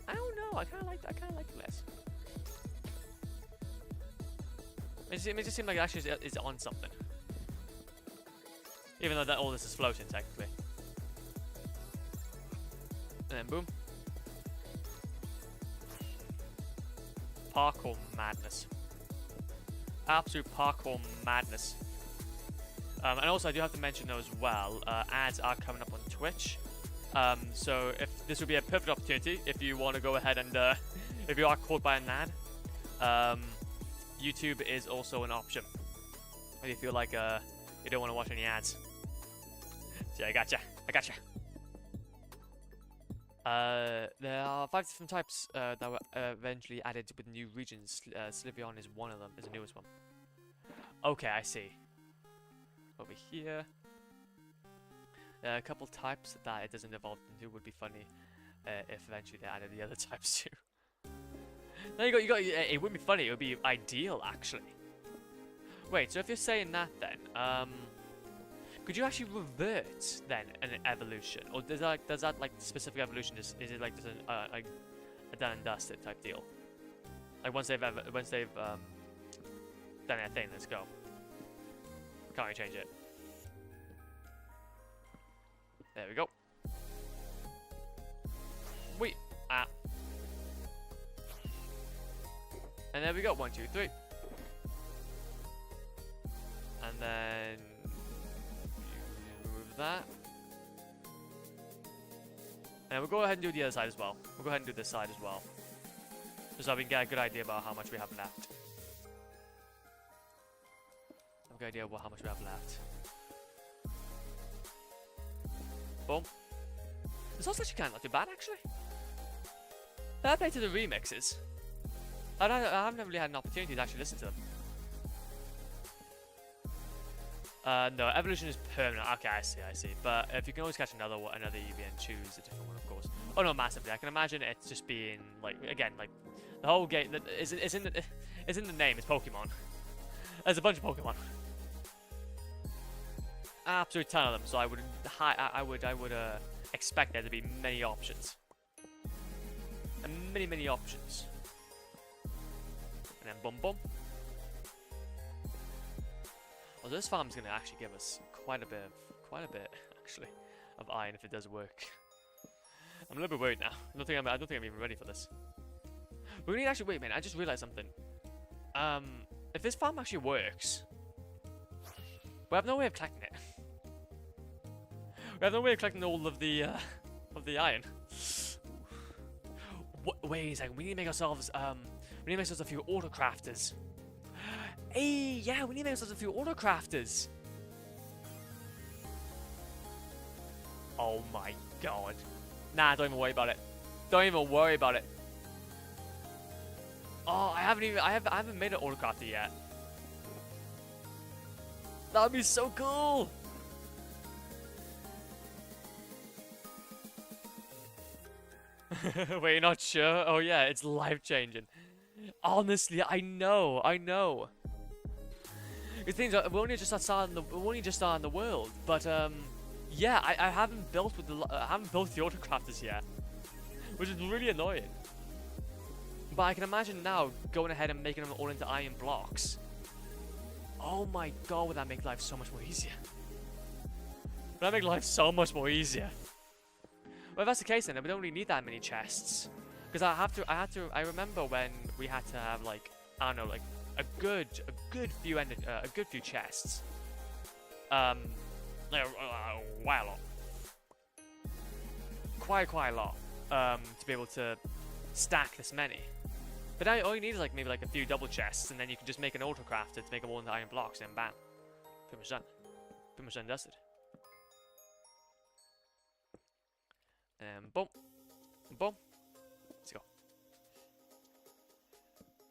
I don't know. I kind of like the glass. It just seems like it actually is on something, even though all this is floating technically. And then boom. Parkour madness. Absolute parkour madness. And also I do have to mention though as well, ads are coming up on Twitch. So if this would be a perfect opportunity if you want to go ahead and if you are caught by an ad, YouTube is also an option. If you feel like you don't want to watch any ads. So I gotcha. There are 5 different types that were eventually added with new regions. Slivion is one of them, is the newest one. Okay, I see. Over here. There are a couple types that it doesn't evolve into. Would be funny if eventually they added the other types too. No, you got. It would be funny. It would be ideal, actually. Wait, so if you're saying that, then could you actually revert then an evolution, or does that like specific evolution is it like just a done and dusted type deal? Like once they've done their thing, let's go. Can't really change it. There we go. Wait. Ah. And there we go. 1, 2, 3. And then remove that. And we'll go ahead and do the other side as well. We'll go ahead and do this side as well, just so we can get a good idea about how much we have left. Have a good idea about how much we have left. Boom. This also actually kind of not too bad, actually. Fair play to the remixes. I haven't really had an opportunity to actually listen to them. No, evolution is permanent. Okay, I see. But if you can always catch another EV and choose a different one, of course. Oh no, massively. I can imagine it's just being like, again, like the whole game that is in the name. It's Pokemon. There's a bunch of Pokemon. Absolute ton of them. So I would expect there to be many options. And many options. And then boom boom. Well, this farm's going to actually give us quite a bit actually of iron if it does work. I'm a little bit worried now. I don't think I'm even ready for this. We need actually wait, man. I just realized something. If this farm actually works, we have no way of collecting it. We have no way of collecting all of the iron. Wait a second. We need to make ourselves a few auto crafters. Hey, yeah, we need to make ourselves a few auto crafters. Oh my god. Nah, don't even worry about it. Don't even worry about it. Oh, I haven't made an auto crafter yet. That would be so cool. Wait, you're not sure? Oh yeah, it's life changing. Honestly, I know. The things are, we're only just starting the world, but yeah, I haven't built the auto crafters yet, which is really annoying. But I can imagine now going ahead and making them all into iron blocks. Oh my god, would that make life so much more easier? Would that make life so much more easier? Well, if that's the case, then we don't really need that many chests, because I remember when we had to have like, I don't know, like a good few chests. Like quite a lot. Quite a lot. To be able to stack this many. But now all you need is like maybe like a few double chests, and then you can just make an auto crafter to make them all into iron blocks, and bam, pretty much done. Pretty much done, dusted. And boom, boom. Let's go.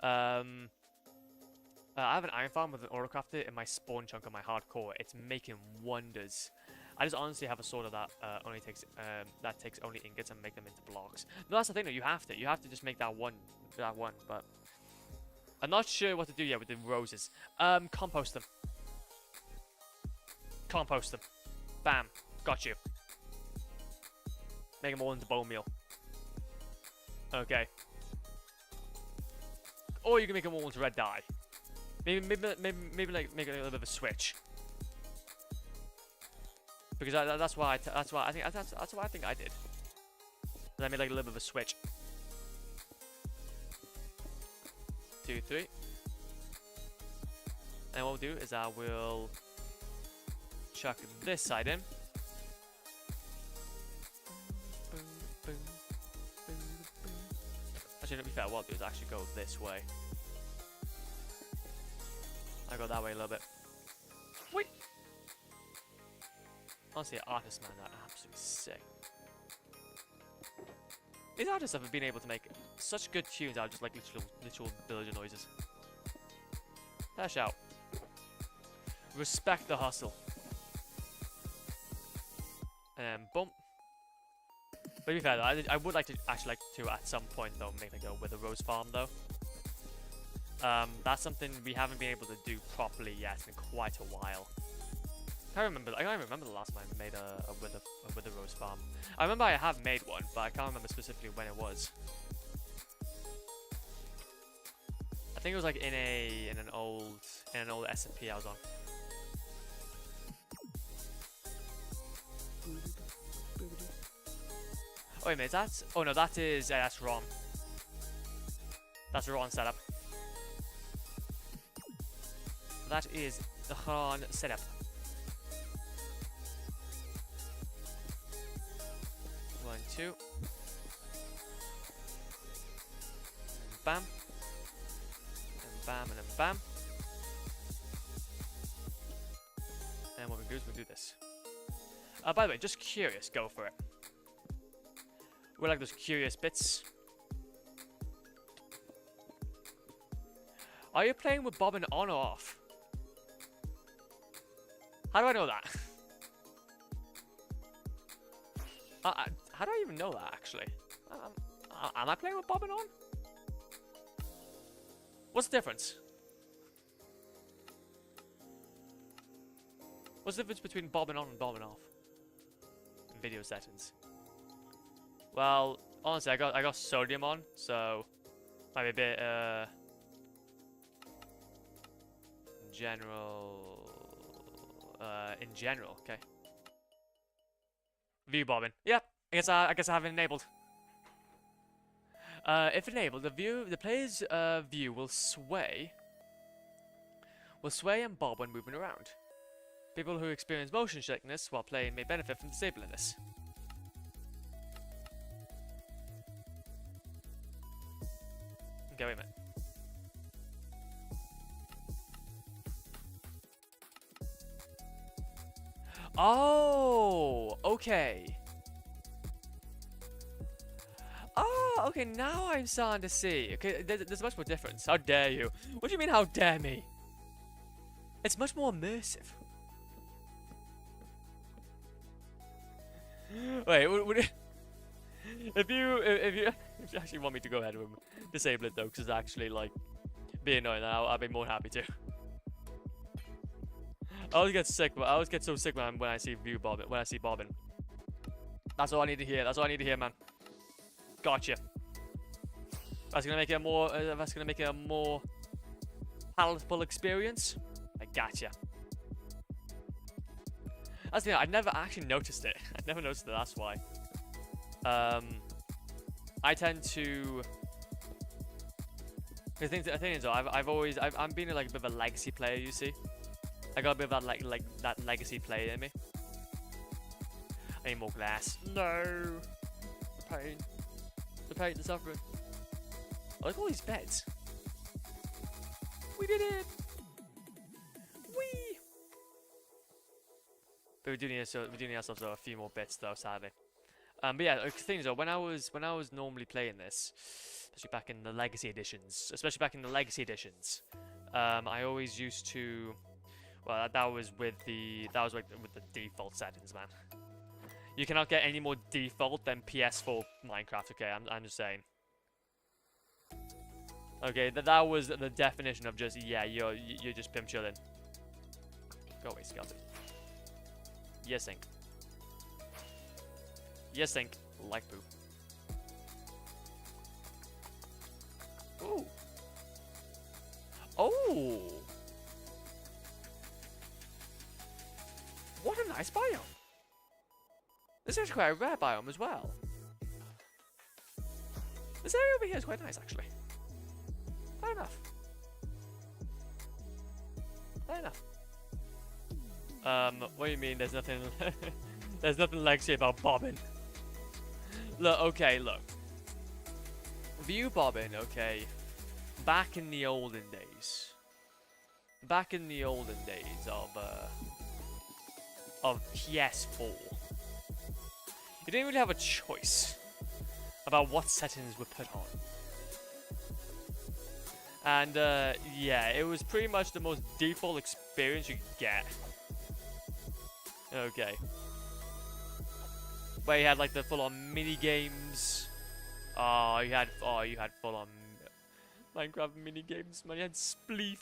I have an iron farm with an auto crafter in my spawn chunk on my hardcore. It's making wonders. I just honestly have a sword of that takes only ingots and make them into blocks. No, that's the thing though, you have to just make that one, but I'm not sure what to do yet with the roses. Compost them. Compost them. Bam. Got you. Make them all into bone meal. Okay. Or you can make them all into red dye. Maybe like make a little bit of a switch. Because that's why I think I did. And I made like a little bit of a switch. 2, 3. And what we'll do is I will chuck this side in. Actually, to be fair, what I'll do is actually go this way. I go that way a little bit. Wait. Honestly, artists, man, are absolutely sick. These artists have been able to make such good tunes out of just like literal villager noises. Dash out. Respect the hustle. And boom. But to be fair though, I would like to actually at some point though make like a wither rose farm though. That's something we haven't been able to do properly yet in quite a while. I can't remember the last time I made a wither rose farm. I remember I have made one, but I can't remember specifically when it was. I think it was like in an old SMP I was on. Oh wait a minute, that's... Oh no, that's Ron. That's a Ron setup. That is the Ron setup. 1, 2. And bam. And bam, and then bam. And what we do is we do this. By the way, just curious, go for it. We like those curious bits. Are you playing with bobbin on or off? How do I know that? How do I even know that, actually? Am I playing with bobbin on? What's the difference? What's the difference between bobbin on and bobbin off? In video settings. Well, honestly, I got sodium on, so might be a bit in general, okay. View bobbin. Yep, I guess I have it enabled. If enabled, the player's view will sway and bob when moving around. People who experience motion sickness while playing may benefit from disabling this. Okay, wait a minute. Oh, okay. Oh, okay, now I'm starting to see. Okay, there's much more difference. How dare you? What do you mean, how dare me? It's much more immersive. Wait, if you actually want me to go ahead and disable it though, because it's actually like be annoying, I'll be more than happy to. I always get sick. I always get so sick when I see bobbin. When I see bobbin. That's all I need to hear. That's all I need to hear, man. Gotcha. That's gonna make it a more. That's gonna make it a more palatable experience. I gotcha. That's the thing. I never actually noticed it. I never noticed it. That's why. I tend to The thing is, though, I'm being like a bit of a legacy player. You see, I got a bit of that like that legacy player in me. I need more glass. No, the pain, the suffering. I like all these beds. We did it. Wee. But we do need ourselves a few more bits though, sadly. But yeah, the thing is though, when I was normally playing this, especially back in the legacy editions, I always used to. Well, that was with the default settings, man. You cannot get any more default than PS4 Minecraft. Okay, I'm just saying. Okay, that was the definition of just you're just pimp chilling. Go away, skeleton. Yes, sink. Yes, sink. Like poo. Ooh. Oh. What a nice biome. This is quite a rare biome as well. This area over here is quite nice, actually. Fair enough. Fair enough. What do you mean? There's nothing. There's nothing legacy about bobbing. Look, okay, look. View bobbing, okay. Back in the olden days. Back in the olden days of PS4. You didn't really have a choice about what settings were put on. And yeah, it was pretty much the most default experience you could get. Okay. Where you had like the full-on mini games. You had full-on Minecraft mini games, man. You had Spleef.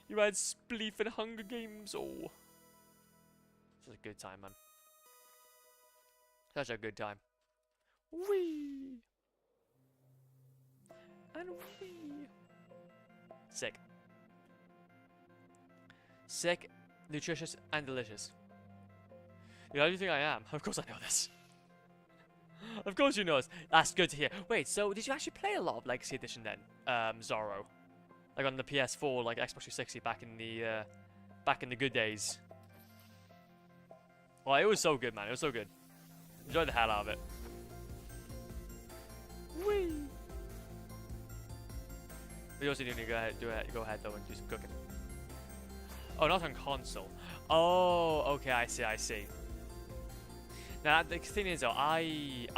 You had Spleef and Hunger Games. Oh, such a good time, man. Such a good time. Wee and wee. Sick. Sick, nutritious, and delicious. You know, how do you think I am? Of course I know this. Of course you know this. That's good to hear. Wait, so did you actually play a lot of Legacy Edition then, Zorro? Like on the PS4, like Xbox 360 back in the good days. Well, it was so good, man. It was so good. Enjoyed the hell out of it. Whee! We also need to go ahead though and do some cooking. Oh, not on console. Oh, okay, I see. Now the thing is though, I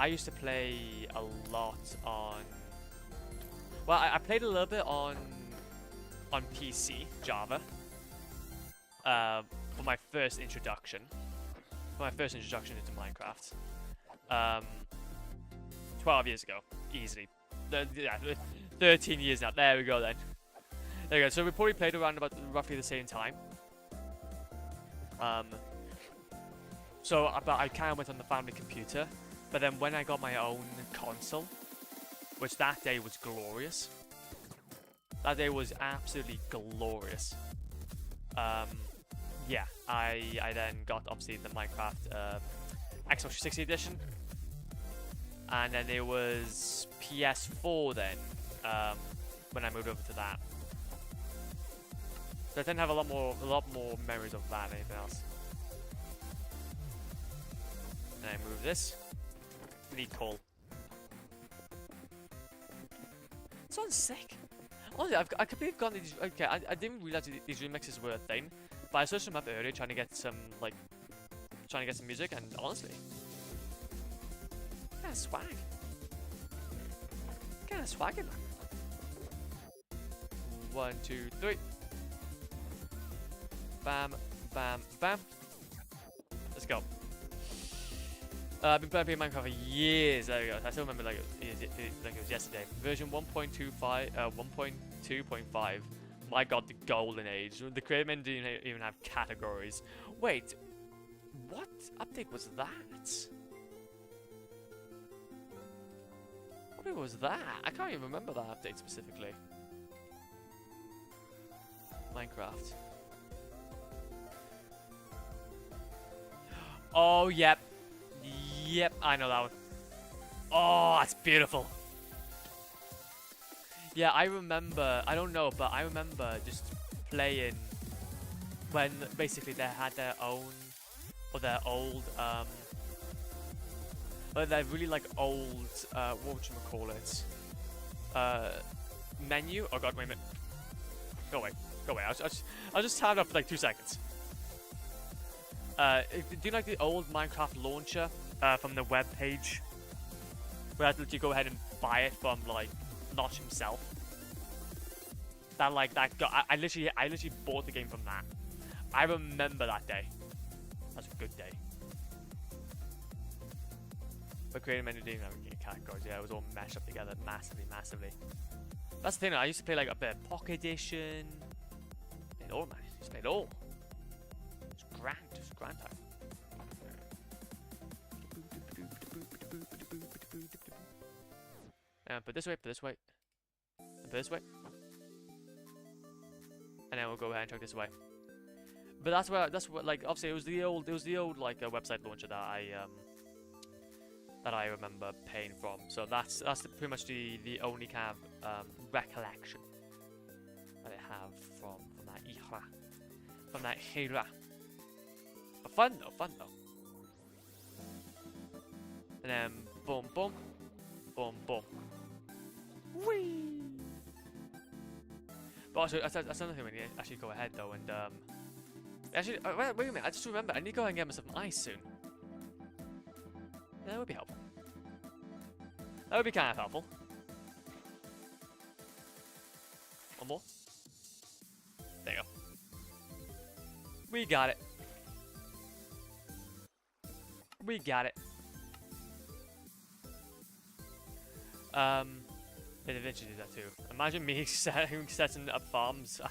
used to play a lot on. Well, I played a little bit on PC Java. For my first introduction. Into Minecraft. 12 years ago, easily. 13 years now. There we go then. There we go. So we probably played around about roughly the same time. But I kind of went on the family computer. But then when I got my own console, which that day was glorious. That day was absolutely glorious. Yeah, I then got obviously the Minecraft Xbox 360 edition. And then it was PS4 then, when I moved over to that. So I tend to have a lot more memories of that than anything else. And I move this. We need coal. This one's sick. Honestly, I completely forgot these. Okay, I didn't realize these remixes were a thing, but I searched them up earlier trying to get some music, and honestly, kind of swag. Kind of swagging. 1, 2, 3. Bam, bam, bam. Let's go. I've been playing Minecraft for years. There we go. I still remember like it was yesterday. Version 1.25, 1.2.5. My god, the golden age. The creator didn't even have categories. Wait, what update was that? What was that? I can't even remember that update specifically. Minecraft. Oh, yep. Yep, I know that one. Oh, that's beautiful. Yeah, I remember. I don't know, but I remember just playing when basically they had their own or their old but they're really like old what would you call it? Menu. Oh god, wait a minute. Go away. Go away. I'll just stand up for like 2 seconds. Do you like the old Minecraft launcher from the web page? Where I had to literally go ahead and buy it from like Notch himself. That like that got I literally bought the game from that. I remember that day. That's a good day. But creating many different categories, yeah, it was all meshed up together massively. That's the thing. I used to play like a bit of Pocket Edition. Played all, man. Just played all. It's grand. It's grand time. Put this way. Put this way. And put this way. And then we'll go ahead and chuck this away. But that's what like obviously it was the old like website launcher that I remember paying from. So that's pretty much the only kind of recollection that I have from that era. But fun though. And then boom. Whee! But also, that's another thing we need to actually go ahead though and actually wait a minute, I just remember I need to go ahead and get myself some ice soon. Yeah, that would be helpful. That would be kind of helpful. One more. There you go. We got it. We got it. They'd eventually do that too. Imagine me setting up farms.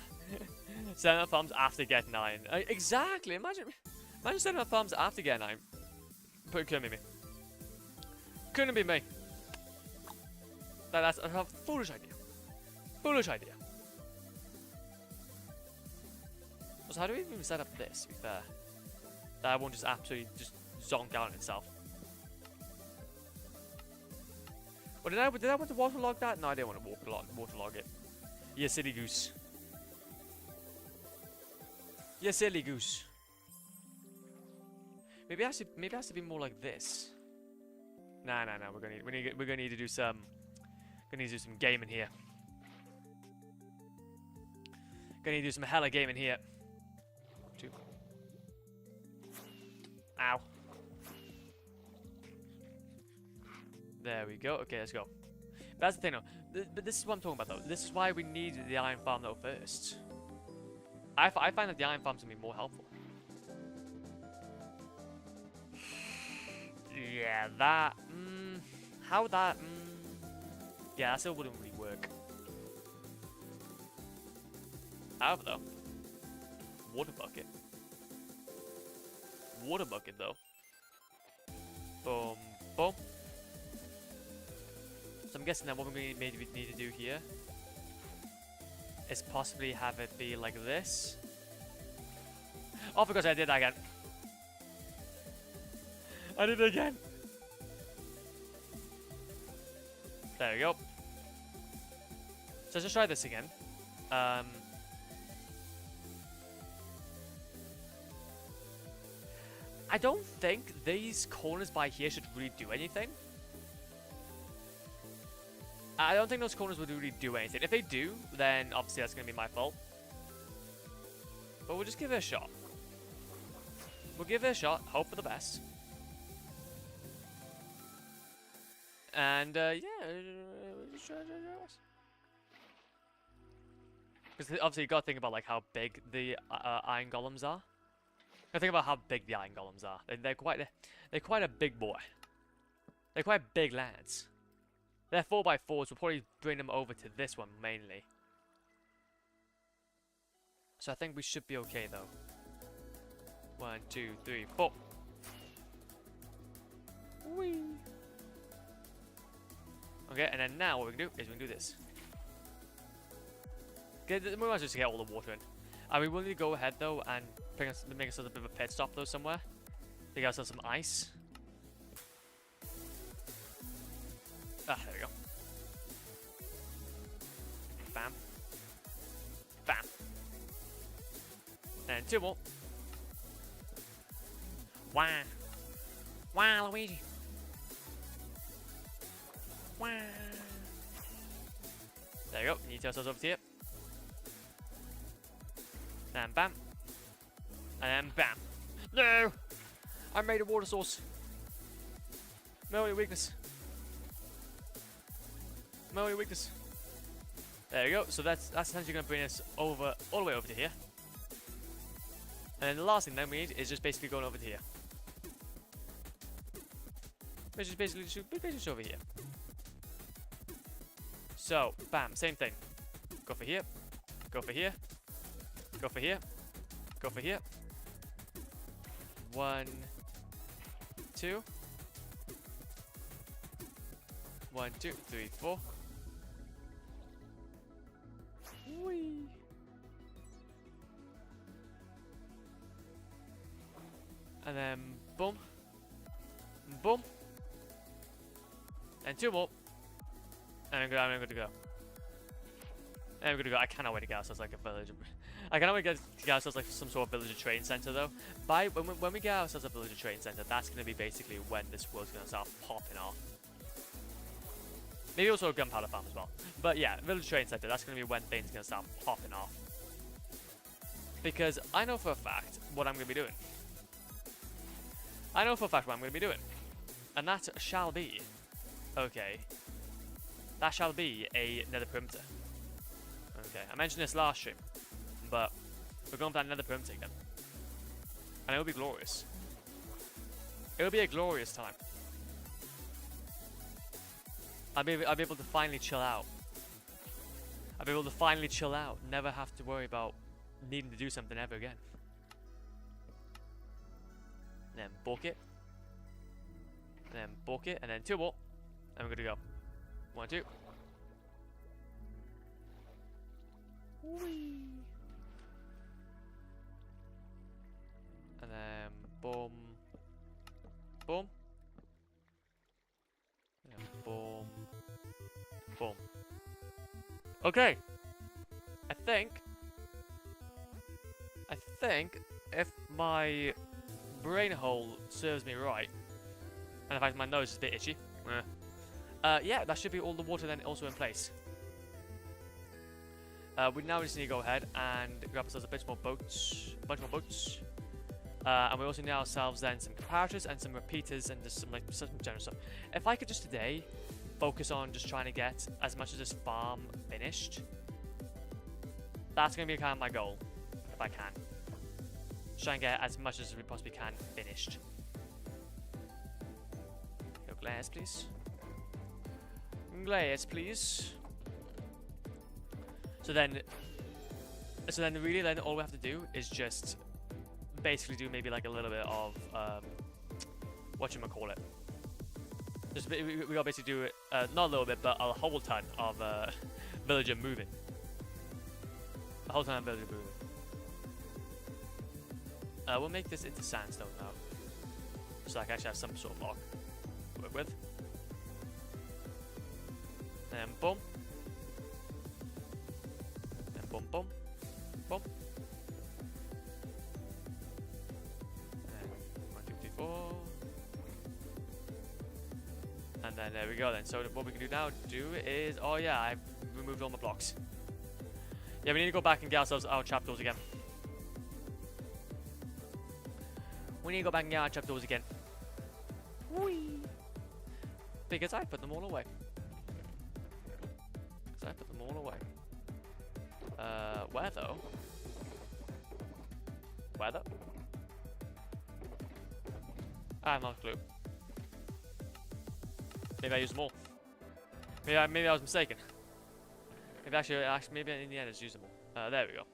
Setting up farms after getting 9. Exactly. Imagine setting up farms after getting 9. But it couldn't be me. Couldn't be me. That's a foolish idea. Foolish idea. So how do we even set up this, to be fair? That won't just absolutely just zonk out on itself. Or did I want to waterlog that? No, I didn't want to waterlog it. You silly goose. You silly goose. Maybe it has to be more like this. Nah. We're gonna need to do some. Gonna need to do some gaming here. Gonna need to do some hella gaming here. 2. Ow. There we go. Okay, let's go. But that's the thing though. But this is what I'm talking about though. This is why we need the iron farm though first. I find that the iron farm's gonna be more helpful. Yeah, that. How that. Yeah, that still wouldn't really work. However though. Water bucket. Water bucket though. Boom. Boom. So I'm guessing that what we maybe need to do here is possibly have it be like this. Oh, because I did that again. I did it again. There we go. So let's just try this again. I don't think these corners by here should really do anything. I don't think those corners would really do anything. If they do, then obviously that's going to be my fault. But we'll just give it a shot. We'll give it a shot, hope for the best. And, yeah, just try this. Because obviously you got to think about, like, how big the iron golems are. Gotta think about how big the iron golems are. They're quite a big boy. They're quite big lads. They're 4x4s. We'll probably bring them over to this one mainly. So I think we should be okay though. 1, 2, 3, 4. Whee! Okay, and then now what we can do is we can do this. We might as well just get all the water in. And we will need to go ahead though and make ourselves a bit of a pit stop though somewhere. To get ourselves some ice. Ah, there we go. Bam. Bam. And 2 more. Wow. Wow, Luigi. Wow. There you go. You need to ourselves over to here. And bam. And then bam. No! I made a water source. No weakness. No weakness. There you go. So that's essentially going to bring us over all the way over to here. And then the last thing that we need is just basically going over to here. Which is basically just over here. So, bam, same thing. Go for here. Go for here. Go for here. Go for here. 1, 2. 1, 2, 3, 4. Whee. And then boom. Boom. And 2 more. And I'm good to go. And I'm good to go. I cannot wait to get ourselves like a village. I cannot wait to get ourselves like some sort of villager training center though. When we get ourselves a villager training center, that's going to be basically when this world's going to start popping off. Maybe also a gunpowder farm as well. But yeah, villager training center, that's going to be when things are going to start popping off. Because I know for a fact what I'm going to be doing. I know for a fact what I'm going to be doing. And that shall be... Okay. That shall be a nether perimeter. Okay, I mentioned this last stream. But we're going for that nether perimeter again. And it will be glorious. It will be a glorious time. I'll be able to finally chill out. I'll be able to finally chill out. Never have to worry about needing to do something ever again. And then bulk it. And then bulk it. And then 2 more. And we're good to go. 1, 2. Whee. And then boom. Boom. And boom. Boom. Okay. I think if my brain hole serves me right, and in fact my nose is a bit itchy, yeah, that should be all the water then also in place. We now just need to go ahead and grab ourselves a bunch more boats. And we also need ourselves then some comparators and some repeaters and just some general stuff. If I could just today focus on just trying to get as much of this farm finished, that's going to be kind of my goal, if I can. Just try and get as much as we possibly can finished. Go glass, please. Glass, please. So then really then all we have to do is just basically do maybe like a little bit of whatchamacallit. Just we gotta basically do it not a little bit but a whole ton of villager moving. A whole ton of villager moving. We'll make this into sandstone now. So I can actually have some sort of block to work with. And boom. And boom, boom, boom. And 1, 2, 3, 4. And then there we go then. So what we can do now is, oh yeah, I've removed all my blocks. Yeah, we need to go back and get ourselves our trapdoors again. We need to go back and get our trapdoors again. Whee! Because I put them all away. Because I put them all away. Where though? Where though? I have no clue. Maybe I used them all. Maybe I was mistaken. Maybe in the end I just used them all. There we go.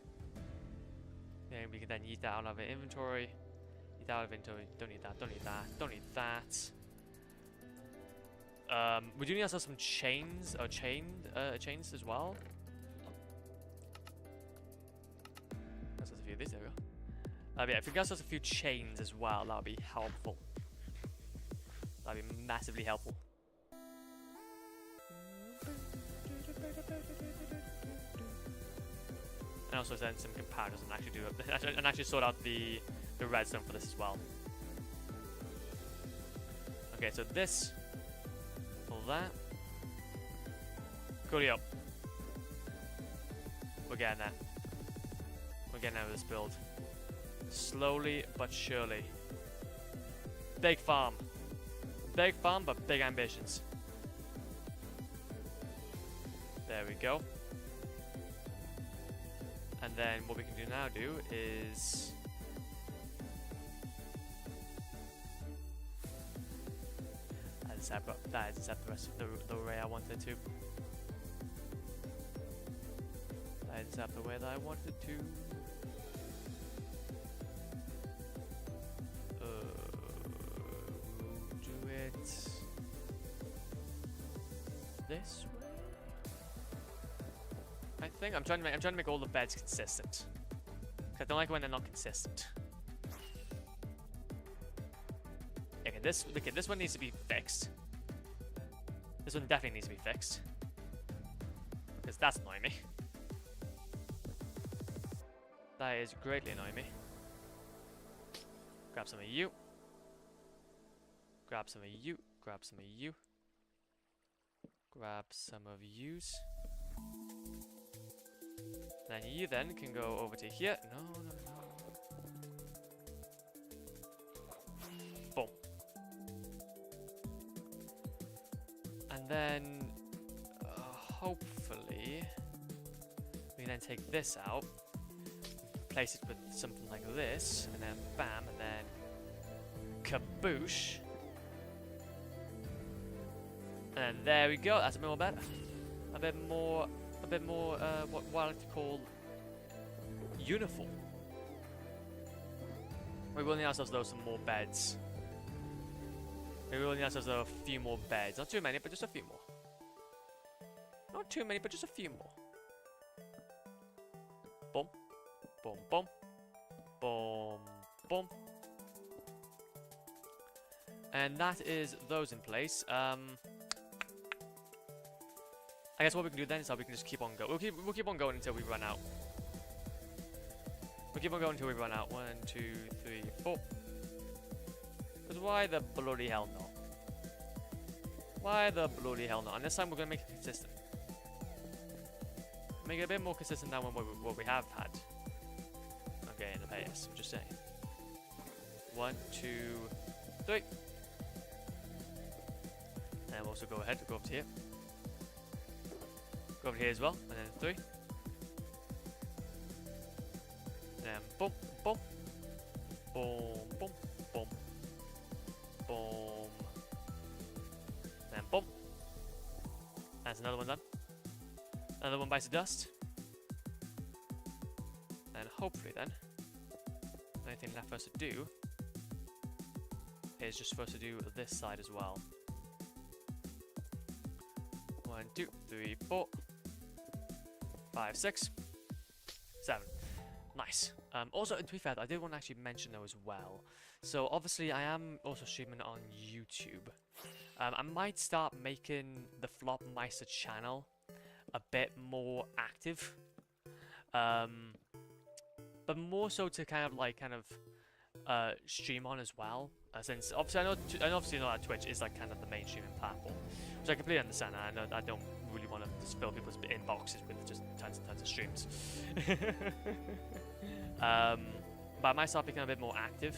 Then we can then eat that out of our inventory. Eat that out of inventory. Don't need that. Don't need that. Don't need that. We do need ourselves some chains or chains as well. That's a few of these. There we go. Yeah, if we got ourselves a few chains as well, that would be helpful. That'd be massively helpful. And also then some comparators and actually do it, and actually sort out the redstone for this as well. Okay, so this, all that. Coolio. We're getting there. We're getting out of this build. Slowly but surely. Big farm. Big farm, but big ambitions. There we go. And then what we can do now is that is the rest of the way I wanted to. That is the way that I wanted to. Do it this way. I think I'm trying to make all the beds consistent. 'Cause I don't like when they're not consistent. Okay, this one needs to be fixed. This one definitely needs to be fixed. Because that's annoying me. That is greatly annoying me. Grab some of you. Grab some of you. Grab some of you. Grab some of yous. Then you then can go over to here. No. Boom. And then hopefully we then take this out, replace it with something like this, and then bam, and then kaboosh. And there we go. That's a bit more better. A bit more. What I like to call uniform. We will need ourselves though some more beds. We will need ourselves though a few more beds. Not too many, but just a few more. Not too many, but just a few more. Boom, boom, boom, boom, boom. And that is those in place. I guess what we can do then is that we can just keep on going. We'll keep on going until we run out. We'll keep on going until we run out. 1, 2, 3, 4. Because why the bloody hell not? Why the bloody hell not? And this time we're gonna make it consistent. Make it a bit more consistent than what we have had. Okay, in the past. I'm just saying. 1, 2, 3. And we'll also go ahead and go up to here. Go over here as well, and then 3. Then boom, boom, boom, boom, boom, boom. Then boom. That's another one done. Another one bites the dust. And hopefully then, the only thing left for us to do is just for us to do this side as well. 1, 2, 3, 4. 5, 6, 7. Nice. Also, to be fair, I did want to actually mention though as well. So obviously, I am also streaming on YouTube. I might start making the Flopmeister channel a bit more active, but more so to kind of stream on as well. Since obviously I know that Twitch is like kind of the main streaming platform, which I completely understand. I know I don't really want to just fill people's inboxes with just tons and tons of streams. But I might start becoming a bit more active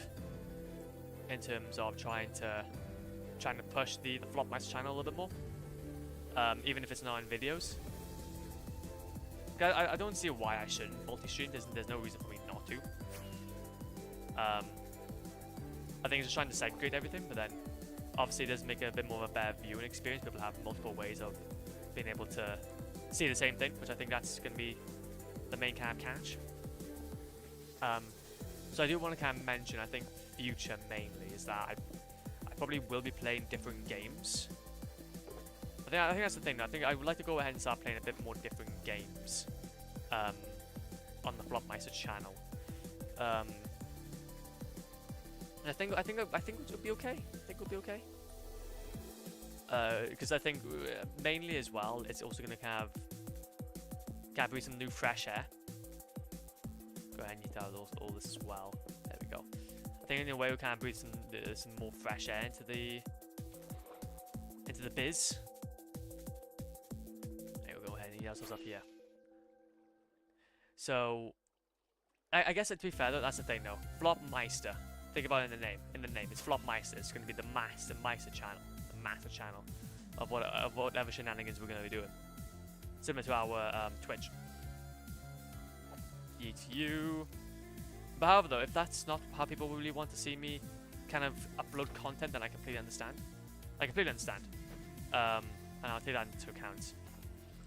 in terms of trying to push the Flopmeister channel a little bit more, even if it's not in videos. I don't see why I shouldn't multi-stream. There's no reason for me not to. I think it's just trying to segregate everything, but then obviously it does make it a bit more of a better viewing experience. People have multiple ways of being able to see the same thing, which I think that's going to be the main kind of catch. So I do want to kind of mention, I think future mainly, is that I probably will be playing different games. I think that's the thing. I think I would like to go ahead and start playing a bit more different games on the Flopmeister channel. And I think it'll be okay. I think it'll be okay. Because I think mainly as well, it's also going to kind of be some new fresh air go ahead and eat out all this as well. There we go. I think in a way we can breathe some more fresh air into the biz. Okay, we'll go ahead and eat ourselves up here. So, I guess to be fair though, that's the thing though. Flopmeister. Think about it in the name. In the name, it's Flopmeister. It's going to be the master channel of whatever shenanigans we're going to be doing. Similar to our Twitch. You. But however though, if that's not how people really want to see me kind of upload content, then I completely understand. And I'll take that into account.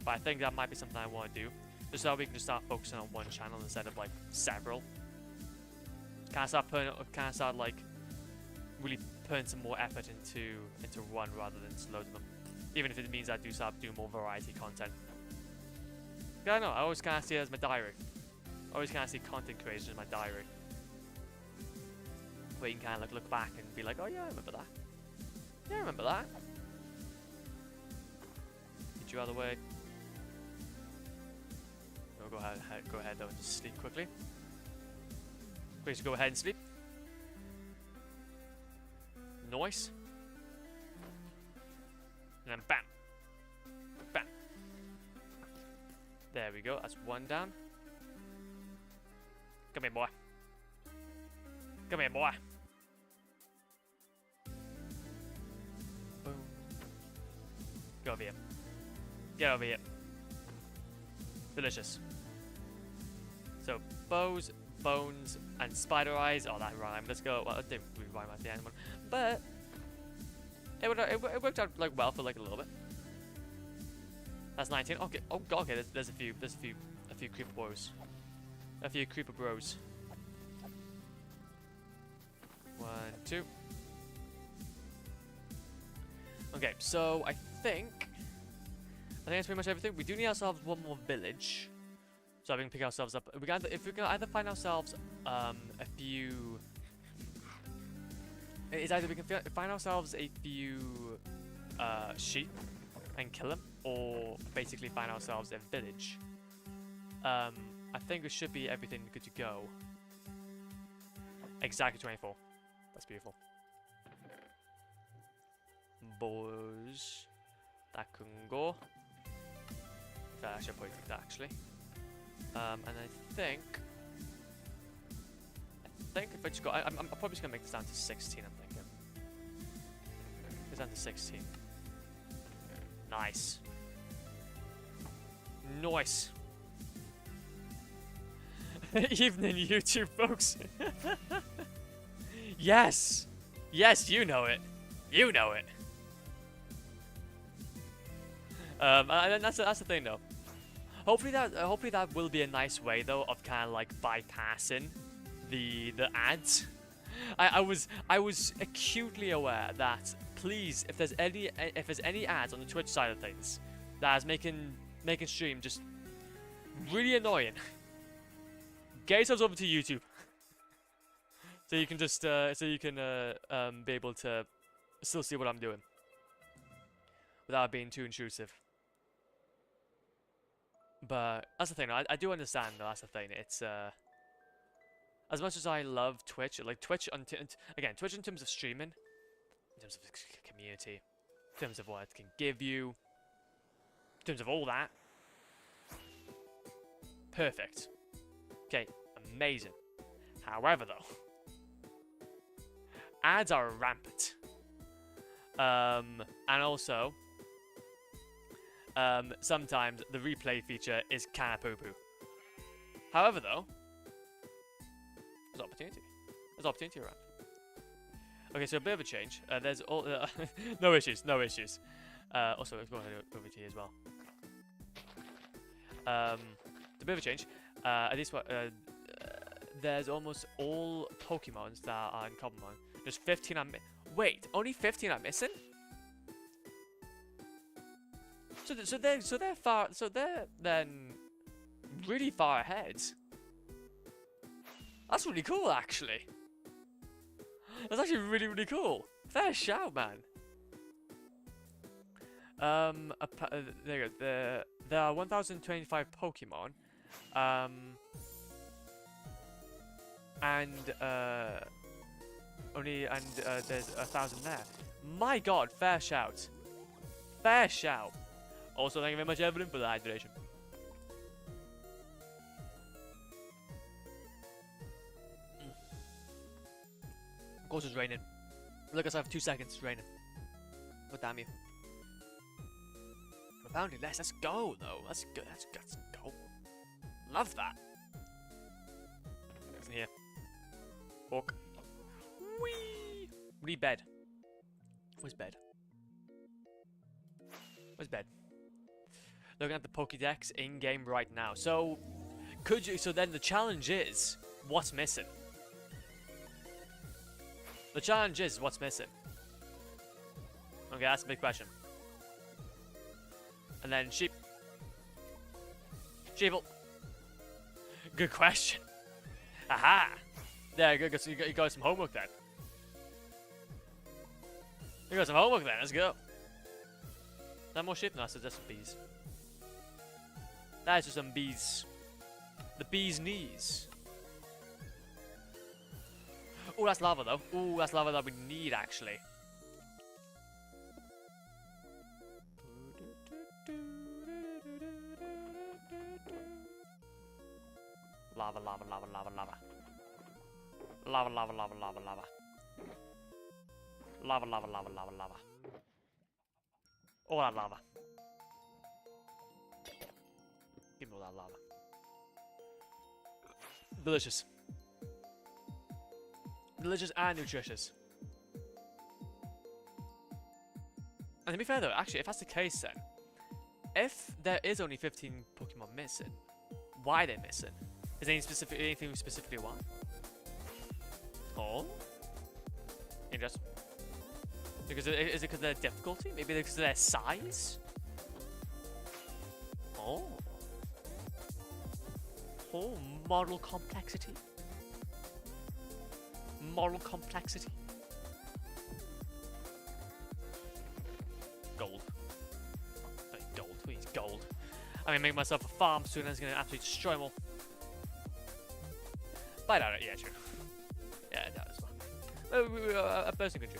But I think that might be something I want to do. Just so we can just start focusing on one channel instead of like several. Can I start like really putting some more effort into one rather than just loads of them. Even if it means I do start doing more variety content. I don't know, I always kind of see it as my diary. I always kind of see content creation as my diary. Where you can kind of like look back and be like, oh yeah, I remember that. Yeah, I remember that. Get you out of the way. We'll go ahead though and just sleep quickly. Please go ahead and sleep. Nice. And then bam. Bam. There we go, that's one down. Come here, boy. Come here, boy. Boom. Get over here. Get over here. Delicious. So, bows, bones, and spider eyes. Oh, that rhymed. Let's go. Well, it didn't really rhyme at the end one, but it worked out like well for like a little bit. That's 19. Okay. Oh god. Okay. There's a few creeper bros. A few creeper bros. 1, 2. Okay. So I think that's pretty much everything. We do need ourselves one more village. So we can pick ourselves up. If we can either find ourselves a few. It's either we can find ourselves a few sheep and kill them, or basically find ourselves a village. I think it should be everything good to go. Exactly 24. That's beautiful. Boys, that can go. I should probably take that actually. And I think if I just go, I'm probably just gonna make this down to 16. I'm thinking. It's down to 16. Nice. Nice. Evening, YouTube folks. Yes. Yes, you know it. You know it. And that's the thing though. Hopefully that will be a nice way though of kind of like bypassing the ads. I was acutely aware that please, if there's any ads on the Twitch side of things that is making stream just really annoying, get yourselves over to YouTube so you can just be able to still see what I'm doing without being too intrusive. But that's the thing. I do understand though. That's the thing. It's as much as I love Twitch, like Twitch again, Twitch in terms of streaming, in terms of community, in terms of what it can give you, in terms of all that, perfect. Okay, amazing. However, though, ads are rampant, and also. Sometimes the replay feature is kind of poo-poo. However, though, there's opportunity. There's opportunity around. Okay, so a bit of a change. There's all no issues, no issues. Also, let's go ahead over to here as well. It's a bit of a change. At least there's almost all Pokemons that are in common. There's 15. Wait, only 15 are missing. So they're then really far ahead. That's really cool, actually. That's actually really, really cool. Fair shout, man. There you go. There are 1,025 Pokemon. and there's 1,000 there. My God, fair shout. Fair shout. Also, thank you very much, Evelyn, for the hydration. Of course, it's raining. Look, I have 2 seconds. It's raining. But damn you. A bounty less. Let's go, though. Let's go. Let's go. Love that. What's in here? Book. Whee! We need bed. Where's bed? Where's bed? Looking at the Pokédex in game right now. So, could you? So then the challenge is, what's missing? The challenge is, what's missing? Okay, that's a big question. And then sheep. Sheeple. Good question. Aha! There, good. So you got some homework then. You got some homework then. Let's go. Is that more sheep? No, that's just some bees. That's just some bees. The bee's knees. Oh, that's lava though. Oh, that's lava that we need actually. Lava, lava, lava, lava, lava. Lava, lava, lava, lava, lava. Lava, lava, lava, lava, lava. All that lava. Give me all that lava. Delicious. Delicious and nutritious. And to be fair though, actually, if that's the case then, if there is only 15 Pokemon missing, why are they missing? Is there anything specifically why? Oh? Interesting. Is it because of their difficulty? Maybe because of their size? Oh. Oh, model complexity. Moral complexity. Gold. Gold, please, gold. I'm gonna make myself a farm soon and it's gonna absolutely destroy them all. But I doubt it, yeah, true. Yeah, I doubt it as well. A person can do.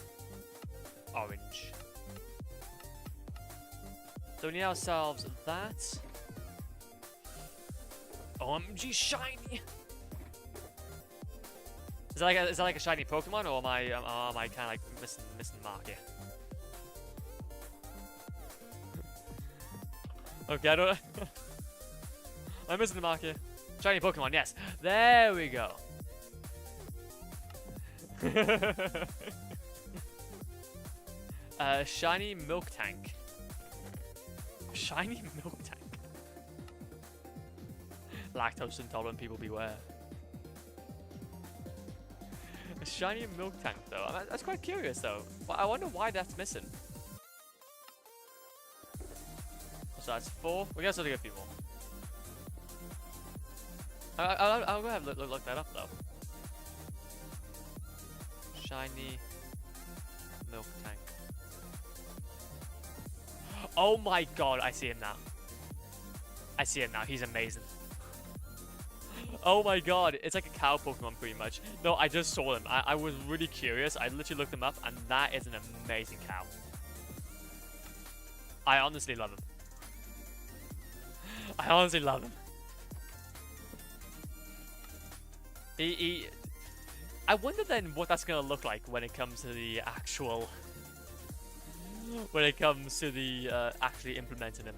Orange. So we need ourselves that. OMG shiny! Is that like a shiny Pokemon, or am I kind of like missing the mark here? Okay, I don't. I'm missing the mark here. Shiny Pokemon, yes. There we go. Shiny milk tank. Shiny milk tank. Lactose intolerant people beware. A shiny milk tank though. That's quite curious though. I wonder why that's missing. So that's 4. We guess I'll get a few more. I'll go ahead and look that up though. Shiny milk tank. Oh my god, I see him now. I see him now. He's amazing. Oh my god, it's like a cow Pokemon pretty much. No, I just saw him. I was really curious. I literally looked him up and that is an amazing cow. I honestly love him. I honestly love him. I wonder then what that's gonna look like when it comes to the actual... When it comes to the actually implementing him.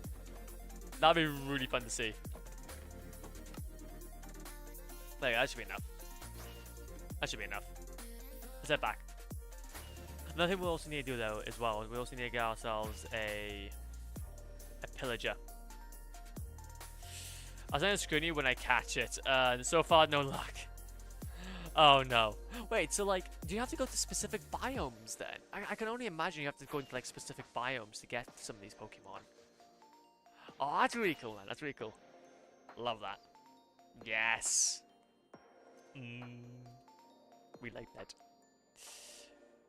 That'd be really fun to see. There you go, that should be enough. That should be enough. Let's head back. Another thing we also need to do though as well, we also need to get ourselves a pillager. I was going to screen you when I catch it, and so far no luck. Oh no. Wait, so like, do you have to go to specific biomes then? I can only imagine you have to go into like specific biomes to get some of these Pokemon. Oh, that's really cool, man. That's really cool. Love that. Yes. We like that.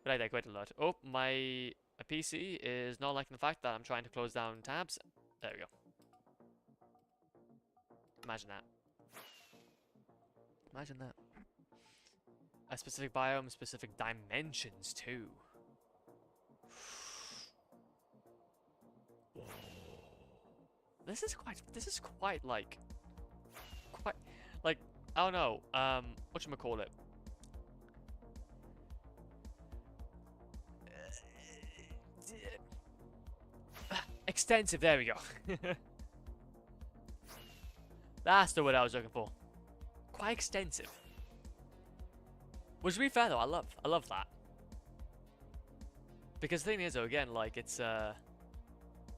We like that quite a lot. Oh, my PC is not liking the fact that I'm trying to close down tabs. There we go. Imagine that. Imagine that. A specific biome, specific dimensions too. This is quite like I don't know, whatchamacallit. Extensive, there we go. That's the word I was looking for. Quite extensive. Which, to be fair though, I love that. Because the thing is though, again, like it's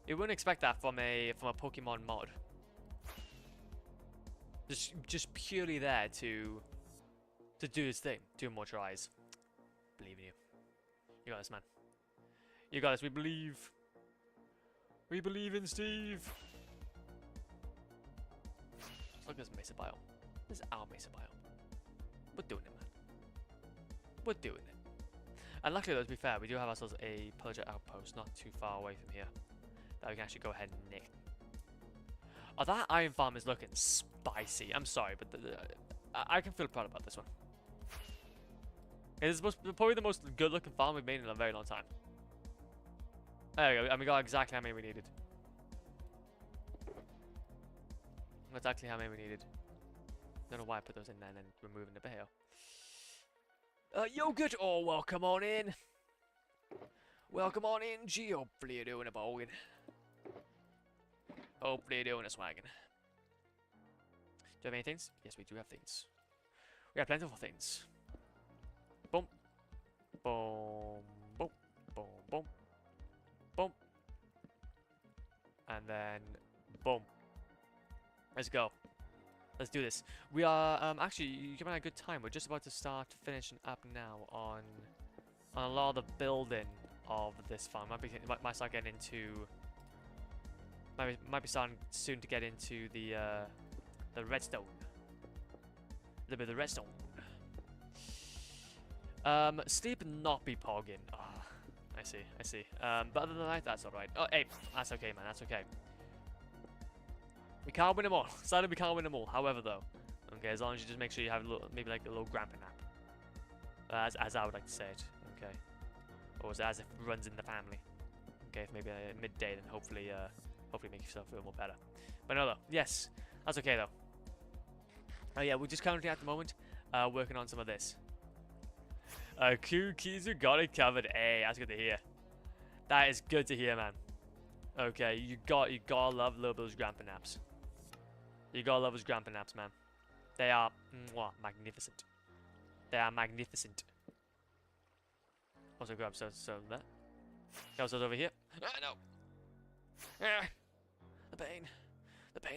you wouldn't expect that from a Pokemon mod. Just purely there to do his thing, to immortalize. Believe in you. You got this, man. You got this. We believe. We believe in Steve. Look at this Mesa biome. This is our Mesa biome. We're doing it, man. We're doing it. And luckily, though, to be fair, we do have ourselves a pillager outpost not too far away from here that we can actually go ahead and nick. Oh, that iron farm is looking spicy. I'm sorry, but I can feel proud about this one. It's probably the most good-looking farm we've made in a very long time. There we go, and we got exactly how many we needed. Exactly how many we needed. Don't know why I put those in there and then removing the bale. Yogurt! Oh, welcome on in! Welcome on in, G. Hopefully you're doing a bogging. Hopefully you're doing a swagging. Do you have any things? Yes, we do have things. We have plentiful things. Boom. Boom. Boom. Boom. Boom. Boom. And then boom. Let's go. Let's do this. We are actually giving a good time. We're just about to start finishing up now on a lot of the building of this farm. Might start getting into. Might be starting soon to get into the redstone. A little bit of the redstone. Sleep and not be pogging. Oh, I see. But other than that, that's alright. Oh, hey, that's okay, man. That's okay. We can't win them all. Sadly, we can't win them all. However, though, okay, as long as you just make sure you have a little, maybe like a little grandpa nap, as I would like to say it, okay, or as if it runs in the family. Okay, if maybe midday, then hopefully make yourself feel more better. But no, though, yes, that's okay though. Oh yeah, we're just currently at the moment working on some of this. Cookies, got it covered. Hey, that's good to hear. That is good to hear, man. Okay, you gotta love those grandpa naps. You gotta love those grandpa naps, man. They are magnificent. They are magnificent. Also grab some of that. Grab some over here. No. The pain,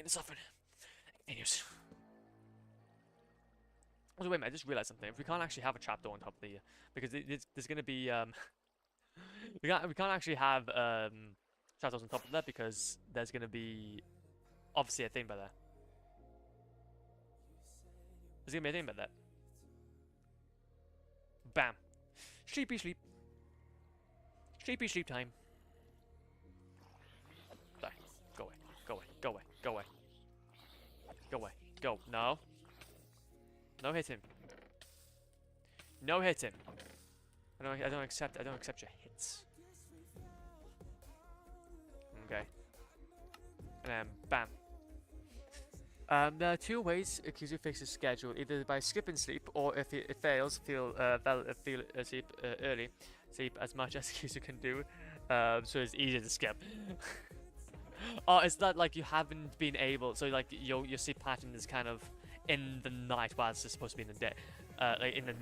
the suffering. Continues. Also, wait a minute, I just realized something. If we can't actually have a trapdoor on top of the, because there's gonna be we can't actually have trapdoors on top of that because there's gonna be obviously a thing by there. There's gonna be a thing by that. Bam. Sleepy sleep. Sleepy sleep time. Die. Go away. Go away. Go away. Go away. Go away. Go. No. No hit him. No hit him. I don't accept your hits. Okay. And then bam. There are two ways Akizu fixes schedule, either by skipping sleep or if it fails, feel sleep early. Sleep as much as Akizu can do. So it's easier to skip. Oh, it's not like you haven't been able, so like your sleep pattern is kind of in the night while it's supposed to be in the day. Like in the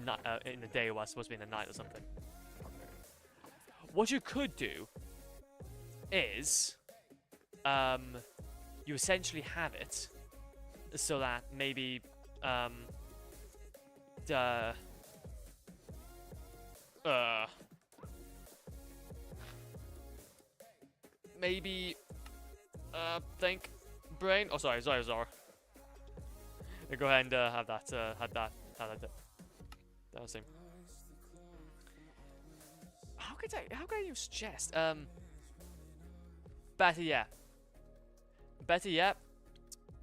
day while it's supposed to be in the night or something. What you could do is you essentially have it so that maybe maybe think brain. Oh, sorry. Go ahead and have that. That was him. How could I use chest? Better yet.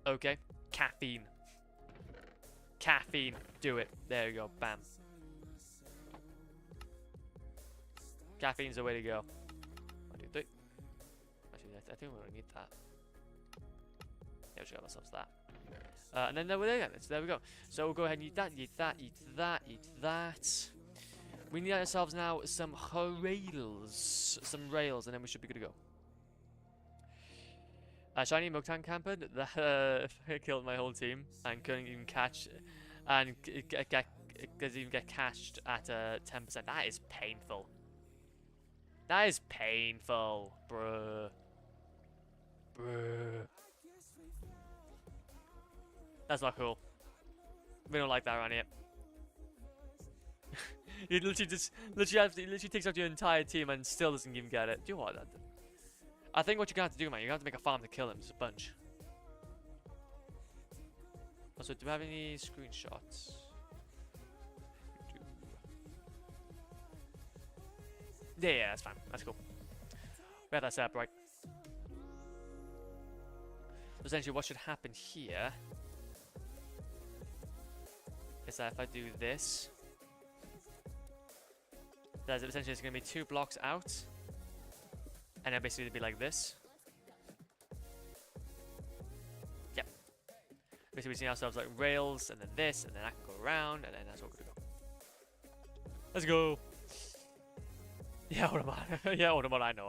Okay. Caffeine. Do it. There you go. Bam. Caffeine's the way to go. 1, 2, 3. Actually, I think we're gonna need that. Yeah, we should have ourselves that. And then there we go. So there we go. So we'll go ahead and eat that, eat that, eat that, eat that. We need ourselves now some rails. Some rails, and then we should be good to go. Shiny Moktan camper that killed my whole team and couldn't even catch, and doesn't even get catched at 10%. That is painful. That is painful, bruh. Bruh. That's not cool. We don't like that around here. It literally takes out your entire team and still doesn't even get it. Do you know what? I think what you're going to have to do, man, you're going to have to make a farm to kill him. There's a bunch. Also, do we have any screenshots? We do. Yeah, that's fine. That's cool. We have that set up, right? Essentially, what should happen here is that if I do this, there's essentially it's going to be 2 blocks out. And then basically it'd be like this. Yep. Basically we see ourselves like rails, and then this, and then I can go around, and then that's what we're gonna go. Let's go! Yeah, Automon. Yeah, Automon, I know.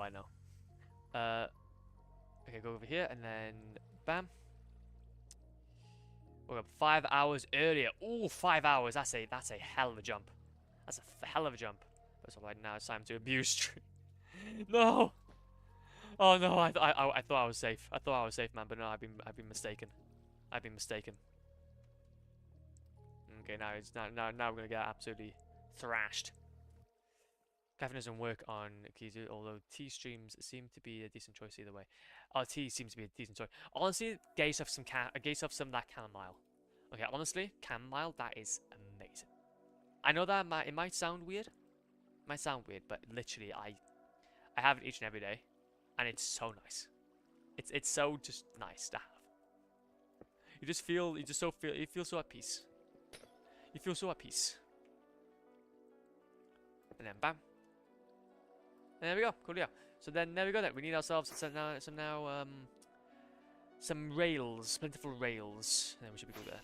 Okay, go over here, and then bam. We're up 5 hours earlier. Ooh, 5 hours. That's a hell of a jump. That's a hell of a jump. But so right now it's time to abuse. No! Oh no, I thought I was safe. I thought I was safe, man, but no, I've been mistaken. I've been mistaken. Okay, now we're gonna get absolutely thrashed. Caffeine doesn't work on Kizu, although T streams seem to be a decent choice either way. Oh, T seems to be a decent choice. Honestly, gaze off some of that chamomile. Okay, honestly, chamomile, that is amazing. I know that it might sound weird. It might sound weird, but literally, I have it each and every day. And it's so nice. It's so just nice to have. You feel so at peace. You feel so at peace. And then bam. And there we go. Cool, yeah. So then there we go. Then we need ourselves some rails, plentiful rails. And then we should be good there.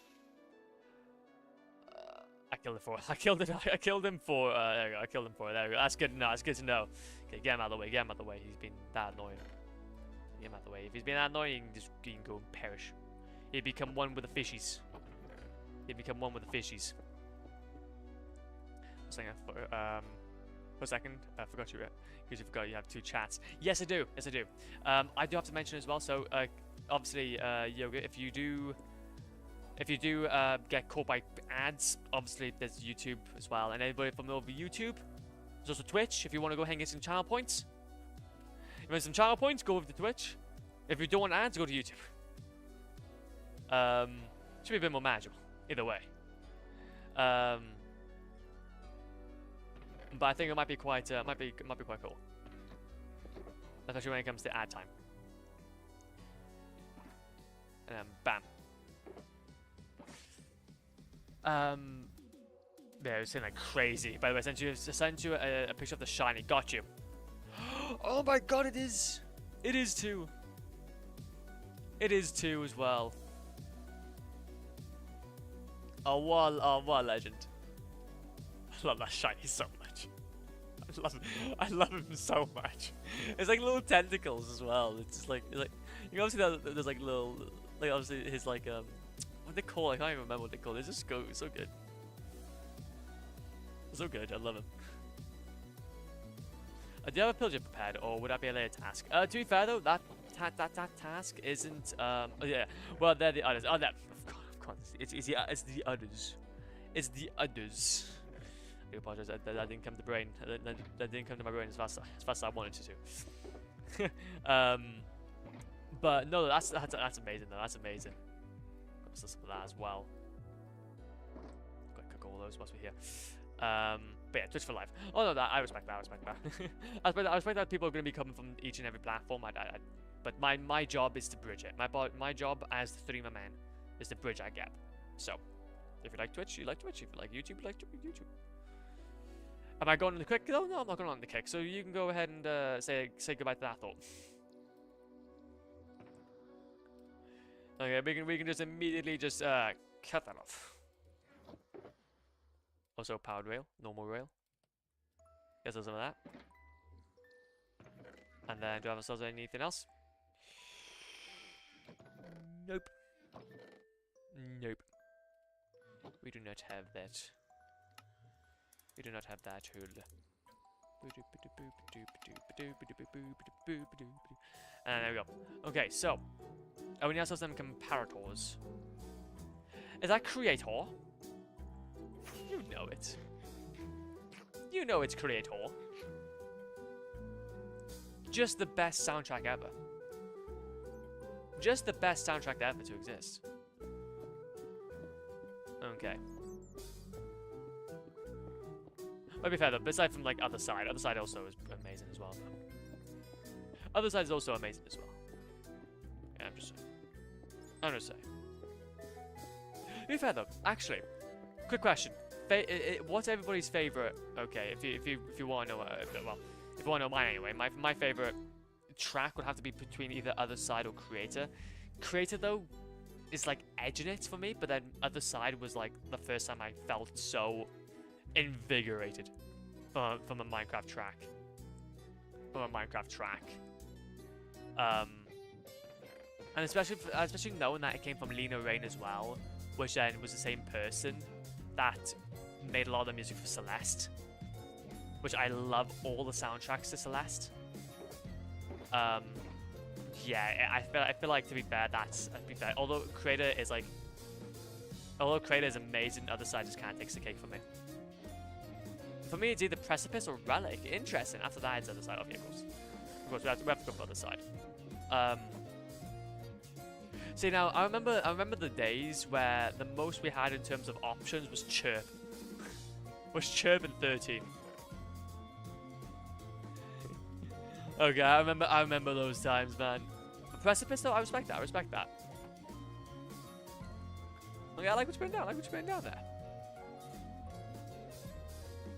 I killed him for. There we go. I killed him for. There we go. That's good to know. That's good to know. Okay, get him out of the way. Get him out of the way. He's been that annoying. Get him out of the way. If he's been that annoying, he can go and perish. He'd become one with the fishies. He'd become one with the fishies. For a second, I forgot you. Because you forgot you have 2 chats. Yes, I do. Yes, I do. I do have to mention as well. So, obviously, Yoga, if you do get caught by ads, obviously there's YouTube as well, and anybody from over YouTube, there's also Twitch. If you want to go hang get some channel points, if you want some channel points, go over to Twitch. If you don't want ads, go to YouTube. Should be a bit more manageable either way. But I think it might be quite might be quite cool, especially when it comes to ad time. And then bam. Yeah, it was like crazy. By the way, I sent you a picture of the shiny. Got you. Oh my god, it is. It is too. It is too as well. Oh, what a legend. I love that shiny so much. I love him so much. It's like little tentacles as well. It's just like you know, obviously there's like little, like obviously his like what they call it? I can't even remember what they call it. It's just so good. So good. I love him. Do you have a pillager prepared, or would that be a later task? To be fair though, that task isn't. Oh yeah. Well, they're the others. Oh, that. Of course. It's the others. It's the others. I do apologize. That didn't come to brain. That didn't come to my brain as fast as I wanted to. But no, that's amazing though. That's amazing. Some of that as well. Got to cook all those once we're here. But yeah, Twitch for life. Oh no, I respect that. I respect that. I respect that people are going to be coming from each and every platform. But my job is to bridge it. My job as the streamer man is to bridge that gap. So, if you like Twitch, you like Twitch. If you like YouTube, you like YouTube. Am I going on the quick? No, I'm not going on the kick. So you can go ahead and say goodbye to that thought. Okay, we can just immediately just cut that off. Also powered rail, normal rail. Get some of that. And then do I have ourselves anything else? Nope. Nope. We do not have that. We do not have that tool. And there we go. Okay, so we now have some comparators. Is that creator? You know it. You know it's creator. Just the best soundtrack ever. Just the best soundtrack ever to exist. Okay. To be fair though, aside from like Other Side also is amazing as well. Other Side is also amazing as well. Yeah, I'm just saying. To be fair though, actually, quick question: what's everybody's favorite? Okay, if you want to know, well, if you want to know mine anyway, my favorite track would have to be between either Other Side or Creator. Creator though is like edging it for me, but then Other Side was like the first time I felt so invigorated from a Minecraft track. And especially knowing that it came from Lena Raine as well, which then was the same person that made a lot of the music for Celeste, which I love all the soundtracks to Celeste. Yeah, I feel like to be fair, although Creator is amazing, Other Side just kind of takes the cake for me. For me, it's either Precipice or Relic. Interesting. After that, it's Other Side. Okay, of course, we have to go for Other Side. See, now I remember the days where the most we had in terms of options was Chirp. Chirp in 13. Okay, I remember those times, man. But Precipice though, I respect that. Okay, I like what you're putting down there.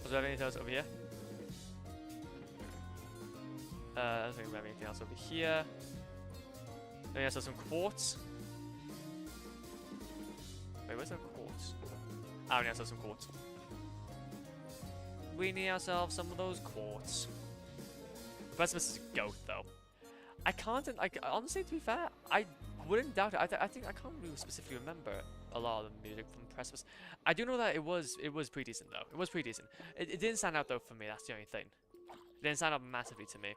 Was there anything else over here? I don't think we have anything else over here. Then we also have some quartz. Wait, where's the quartz? Ah, we need ourselves some quartz. We need ourselves some of those quartz. Precipice is a goat, though. Honestly, to be fair, I wouldn't doubt it. I think I can't really specifically remember a lot of the music from Precipice. I do know that it was pretty decent, though. It was pretty decent. It didn't stand out, though, for me. That's the only thing. It didn't stand out massively to me.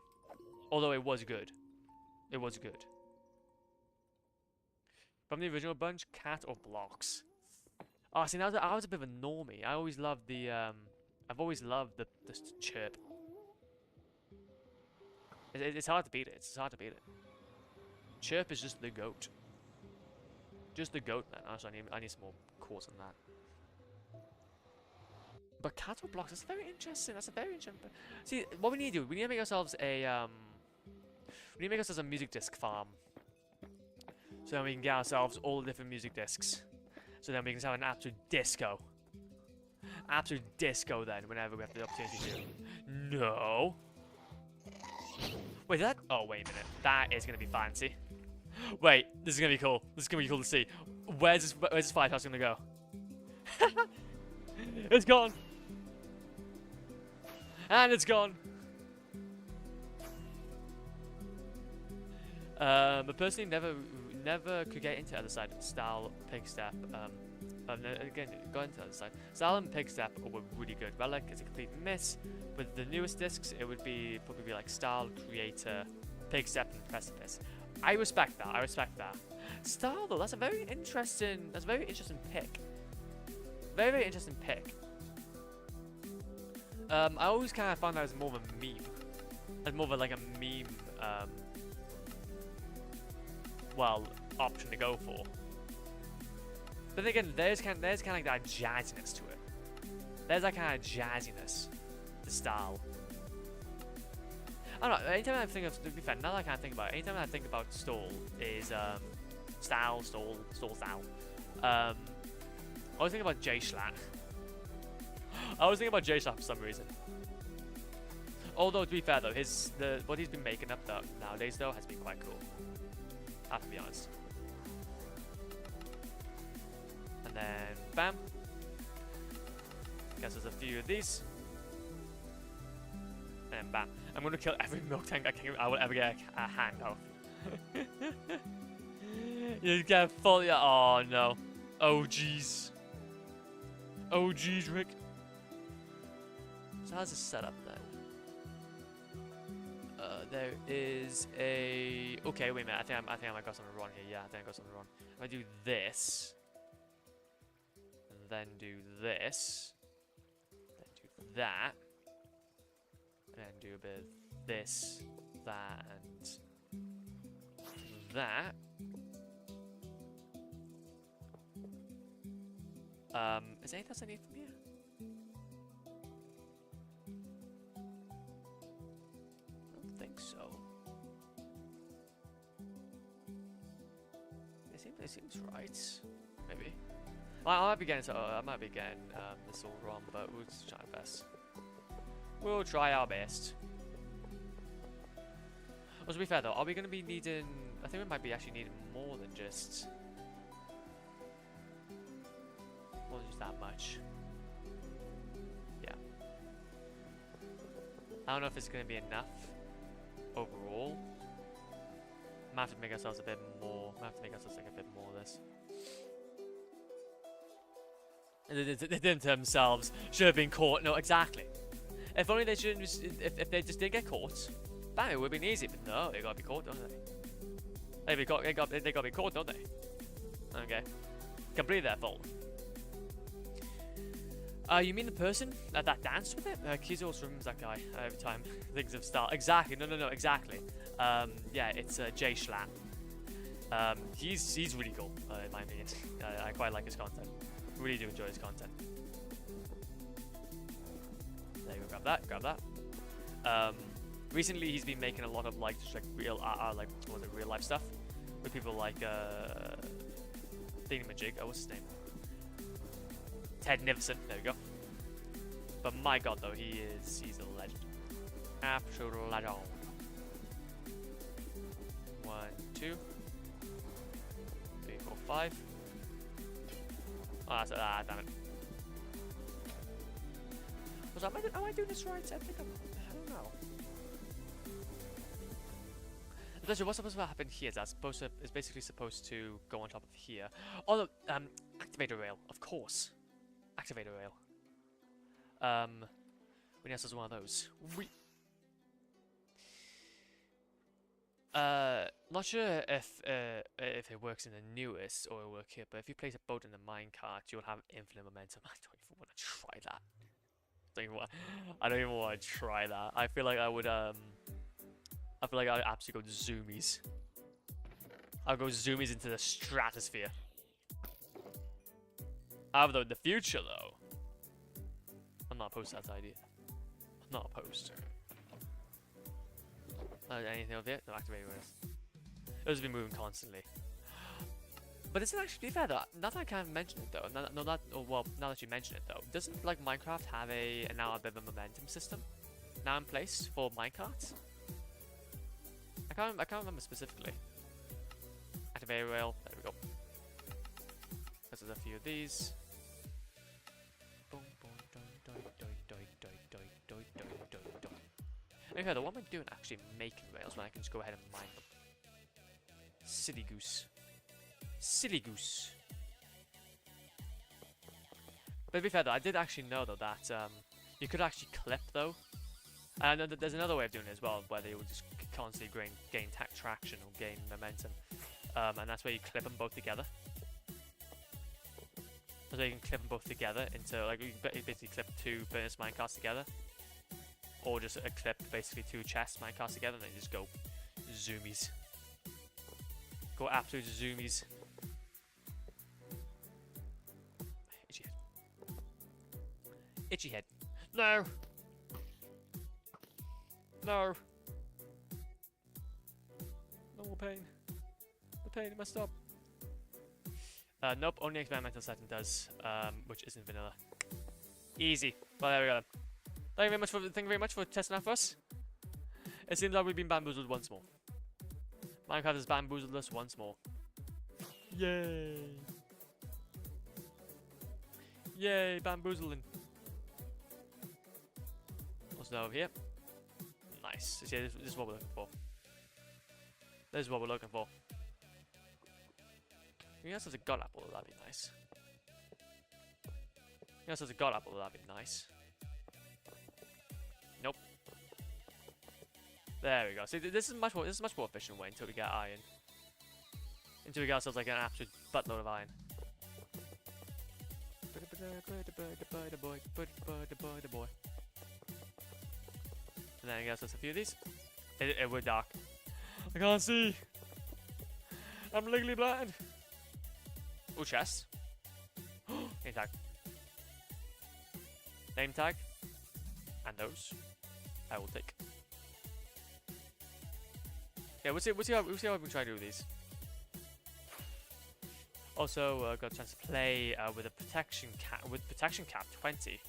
Although it was good. It was good. From the original bunch, Cat or Blocks? Oh, see, now I was a bit of a normie. I always loved the, I've always loved the Chirp. It's hard to beat it. It's hard to beat it. Chirp is just the goat. Just the goat, man. Honestly, I need some more quartz on that. But Cat or Blocks, that's very interesting. That's a very interesting. See, what we need to do, we need to make ourselves a, we need to make ourselves a music disc farm. So then we can get ourselves all the different music discs. So then we can have an absolute disco. Absolute disco then, whenever we have the opportunity to. No. Wait, that? Oh, wait a minute. That is going to be fancy. Wait, this is going to be cool. This is going to be cool to see. Where's this firehouse going to go? It's gone. And it's gone. But personally, never could get into the other side. Style, Pig Step. Again, got into the other side. Style and Pig Step were really good. Relic is a complete miss. With the newest discs, it would probably be like Style, Creator, Pig Step, and Precipice. I respect that. I respect that. Style though, that's a very interesting pick. Very, very interesting pick. I always kind of found that as more of a meme. As more of like a meme. Well, option to go for. But then again, there's kind of like that jazziness to it. There's that kind of jazziness to Style. I don't know. Anytime I think of, to be fair, now that I kind of think about it, anytime I think about Stall is Style. I always think about J Schlatt. I was thinking about J-Shop for some reason. Although, to be fair though, what he's been making up nowadays though has been quite cool. I have to be honest. And then, bam. Guess there's a few of these. And bam. I'm gonna kill every milk tank I will ever get a hand of. You get full. Oh no. Oh jeez. Oh jeez, Rick. So how's this set up then? There is a. Okay, wait a minute. I think I might got something wrong here. Yeah, I think I got something wrong. If I do this, and then do this, then do that, and then do a bit of this, that, and that. Is there anything else I need from here? I don't think so. It seems right. Maybe. Well, I might be getting this all wrong, but we'll just try our best. We'll try our best. Well, to be fair though, are we going to be needing? I think we might be actually needing more than just. More than just that much. Yeah. I don't know if it's going to be enough overall. Might have to make ourselves a bit more. Might have to make ourselves like a bit more of this. They didn't themselves should have been caught. No, exactly. If only they shouldn't. If they just didn't get caught, bang, it would have been easy. But no, they gotta be caught, don't they? They gotta be caught, don't they? Okay, completely their fault. You mean the person that danced with it? Kiz always remembers that guy every time things have started. Exactly. No, exactly. Yeah, it's Jay Schlatt. He's really cool, in my opinion. I quite like his content. Really do enjoy his content. There you go. Grab that. Recently he's been making a lot of like just like real real life stuff with people like Thingamajig. Oh, what's his name? Ted Niverson. There we go. But my god though, he's a legend. Absolute legend. 1, 2, 3, 4, 5. Oh, that's damn it. Am I doing this right? I don't know. Especially what's supposed to happen here is it's basically supposed to go on top of here. Oh, activator rail, of course. Activator rail. We need one of those. Not sure if it works in the newest or it'll work here, but if you place a boat in the minecart, you'll have infinite momentum. I don't even want to try that. I don't even want to try that. I feel like I would I feel like I'd absolutely go zoomies. I'll go zoomies into the stratosphere. However, though, in the future, though, I'm not opposed to that idea. I'm not opposed to it. Anything over here? No, activating rails. Those have been moving constantly. But isn't actually, to be fair though, now that I kind of mention it though, now that you mention it though, doesn't like Minecraft have now a bit of a momentum system now in place for minecarts? I can't remember specifically. Activate rail, there we go. There's a few of these. Okay, what am I doing actually making rails when I can just go ahead and mine them? Silly goose. Silly goose. But to be fair though, I did actually know though that you could actually clip though. And there's another way of doing it as well, where they will just constantly gain traction or gain momentum. And that's where you clip them both together. So you can clip them both together into, like, you basically clip 2 furnace minecarts together. Or just clip basically 2 chest minecarts together and then just go zoomies. Go absolute zoomies. Itchy head. Itchy head. No! No! No more pain. The pain must stop. Nope, only experimental setting does, which isn't vanilla. Easy. Well, there we go. Thank you very much for testing that for us. It seems like we've been bamboozled once more. Minecraft has bamboozled us once more. Yay! Yay, bamboozling. What's now over here? Nice. See, this is what we're looking for. This is what we're looking for. If there's a god apple, that'd be nice. If there's a god apple, that'd be nice. Nope. There we go. See, this is much more efficient way until we get iron. Until we get ourselves like an absolute buttload of iron. And then I guess that's a few of these. We're dark. I can't see. I'm legally blind. Oh, chest. Name tag. Name tag. And those. I will take. Yeah, we'll see how we can try to do these. Also, got a chance to play with a protection cap 20.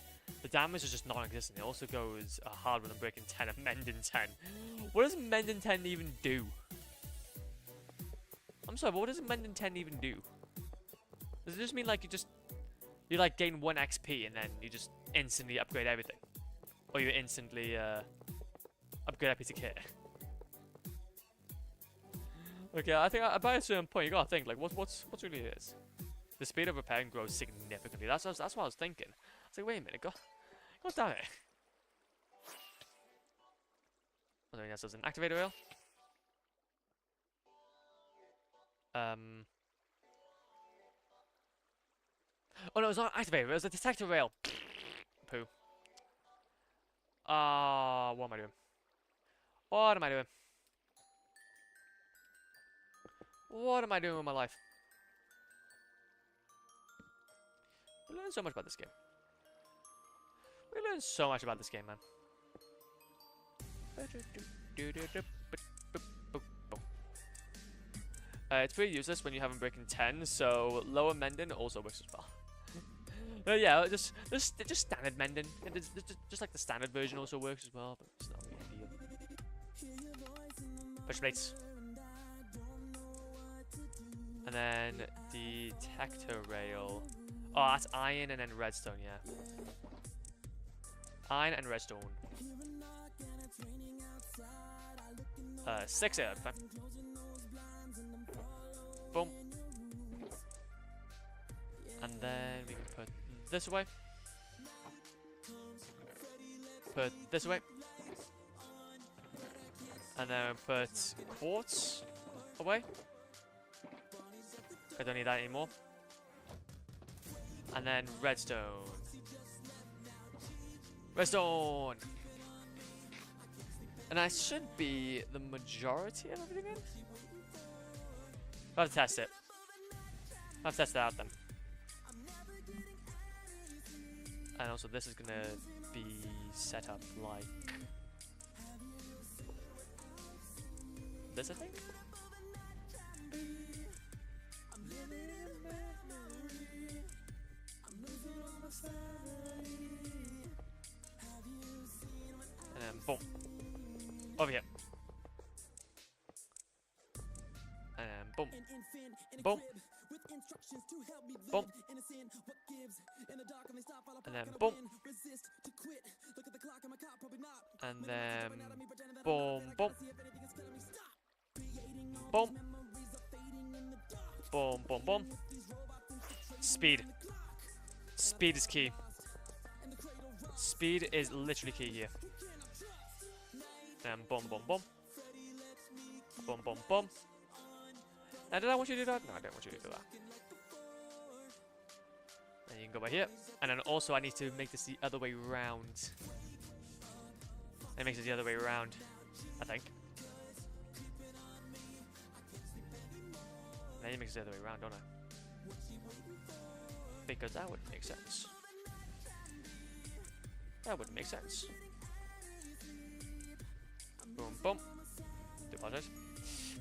The damage is just non-existent. It also goes hard when I'm breaking 10 and mending 10. What does mending 10 even do? I'm sorry, but what does mending 10 even do? Does it just mean like you like gain 1 XP and then you just instantly upgrade everything? Or you instantly upgrade a piece of kit? Okay, I think by a certain point you gotta think like what's really is. The speed of repairing grows significantly. That's what I was thinking. It's like, wait a minute, God damn it. I think that's an activator rail. Oh no, it's not an activator rail, it was a detector rail. Poo. What am I doing? What am I doing? What am I doing with my life? We learned so much about this game. We learned so much about this game, man. It's pretty useless when you haven't breaking 10, so lower mending also works as well. Yeah, just standard mending. Just like the standard version also works as well, but it's not a big deal. Push plates. And then detector rail. Oh, that's iron and then redstone, yeah. Iron and redstone. 6 herb. Boom. And then we can put this away. Put this away. And then put quartz away. I don't need that anymore. And then redstone. Redstone! And that should be the majority of everything in. I'll have to test it. I'll have to test it out then. And also this is gonna be set up like this, I think. And then boom. Over here. And then boom. Boom. Boom. And then boom. And then boom, boom. Boom. Boom, boom, boom. Speed. Speed is key. Speed is literally key here. And boom, boom, boom. Boom, boom, boom. Now, did I want you to do that? No, I don't want you to do that. And you can go by here. And then also I need to make this the other way round. It makes it the other way around, I think. Then it makes it the other way around, don't I? Because that wouldn't make sense. That wouldn't make sense. Boom, boom. apologize.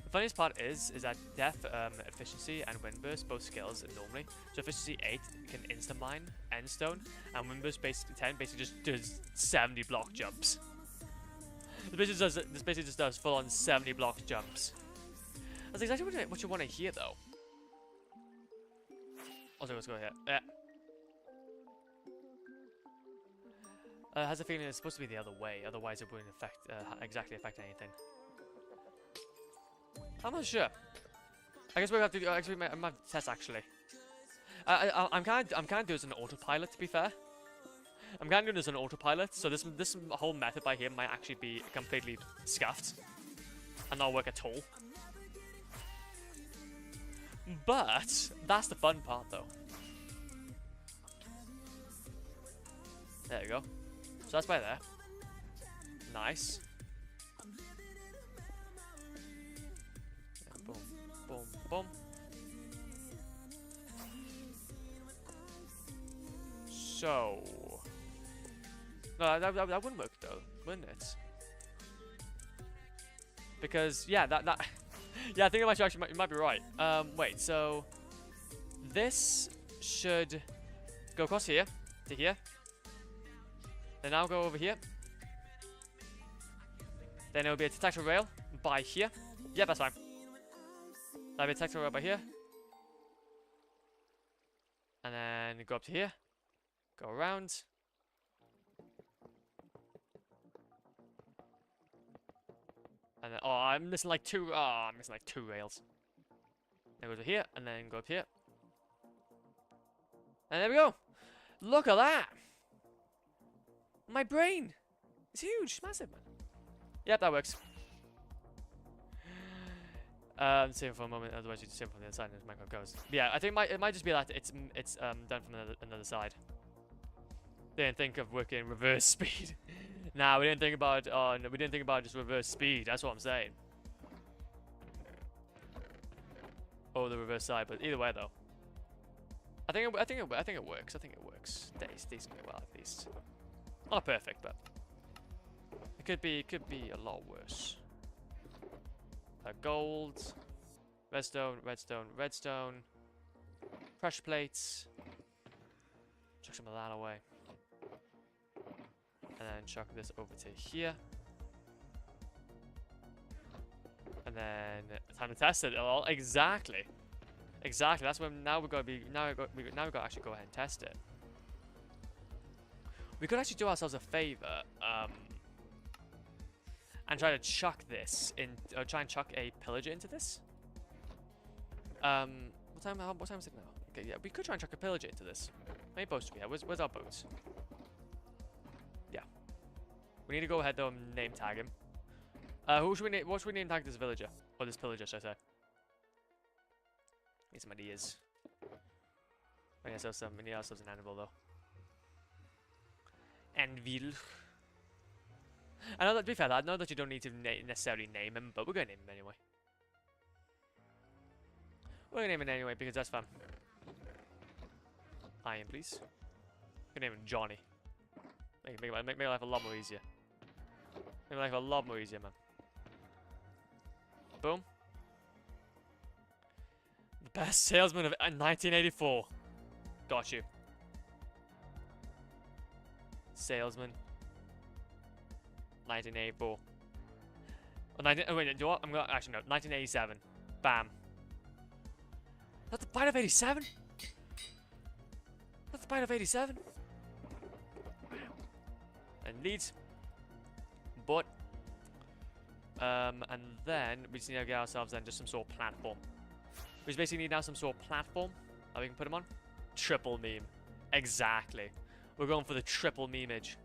The funniest part is that death, efficiency, and windburst both skills normally. So efficiency 8 can insta mine, end stone, and windburst basically 10 basically just does 70 block jumps. This basically just does full on 70 block jumps. That's exactly what you want to hear though. Also, let's go here. Yeah. Has a feeling it's supposed to be the other way, otherwise it wouldn't exactly affect anything. I'm not sure. I guess we have to. Actually, I might have to test actually. I'm kind of doing this on autopilot. To be fair, I'm kind of doing this on autopilot. So this whole method by here might actually be completely scuffed and not work at all. But that's the fun part, though. There you go. So that's by there. Nice. Boom, boom, boom. So, no, that wouldn't work though, wouldn't it? Because yeah, that yeah, I think you might be right. Wait, so this should go across here to here. Then I'll go over here. Then it'll be a detector rail by here. Yeah, that's fine. That'll be a detector rail by here. And then go up to here. Go around. And then, oh, I'm missing like two. Oh, I'm missing like 2 rails. Then go to here, and then go up here. And there we go. Look at that. My brain. It's huge, it's massive, man. Yep, that works. Save for a moment, otherwise you just save from the other side and this micro goes. But yeah, I think it might just be that it's done from another side. Didn't think of working reverse speed. Nah, we didn't think about no, we didn't think about just reverse speed. That's what I'm saying. Or the reverse side, but either way though. I think it works. I think it works. Decently well at least. Not perfect, but it could be a lot worse. Gold, redstone, redstone, redstone, pressure plates. Chuck some of that away, and then chuck this over to here, and then time to test it. Oh, exactly. That's when now we're gonna be now we gotta actually go ahead and test it. We could actually do ourselves a favor, and try to chuck this in, or try and chuck a pillager into this. What time is it now? Okay, yeah, we could try and chuck a pillager into this. How many boats do we have? Where's our boats? Yeah. We need to go ahead though and name tag him. What should we name tag this villager? Or this pillager, should I say? Need some ideas. We need ourselves an animal though. Anvil. I know that, to be fair, I know that you don't need to necessarily name him, but we're going to name him anyway. We're going to name him anyway because that's fun. Iron, please. We're going to name him Johnny. Make my life a lot more easier. Make my life a lot more easier, man. Boom. The best salesman of 1984. Got you. Salesman. 1984. Oh, wait, do you know what? I'm gonna actually no. 1987. Bam. That's the bite of 87. That's the bite of 87. And leads. But and then we just need to get ourselves then just some sort of platform. We just basically need now some sort of platform that we can put him on. Triple meme. Exactly. We're going for the triple memeage.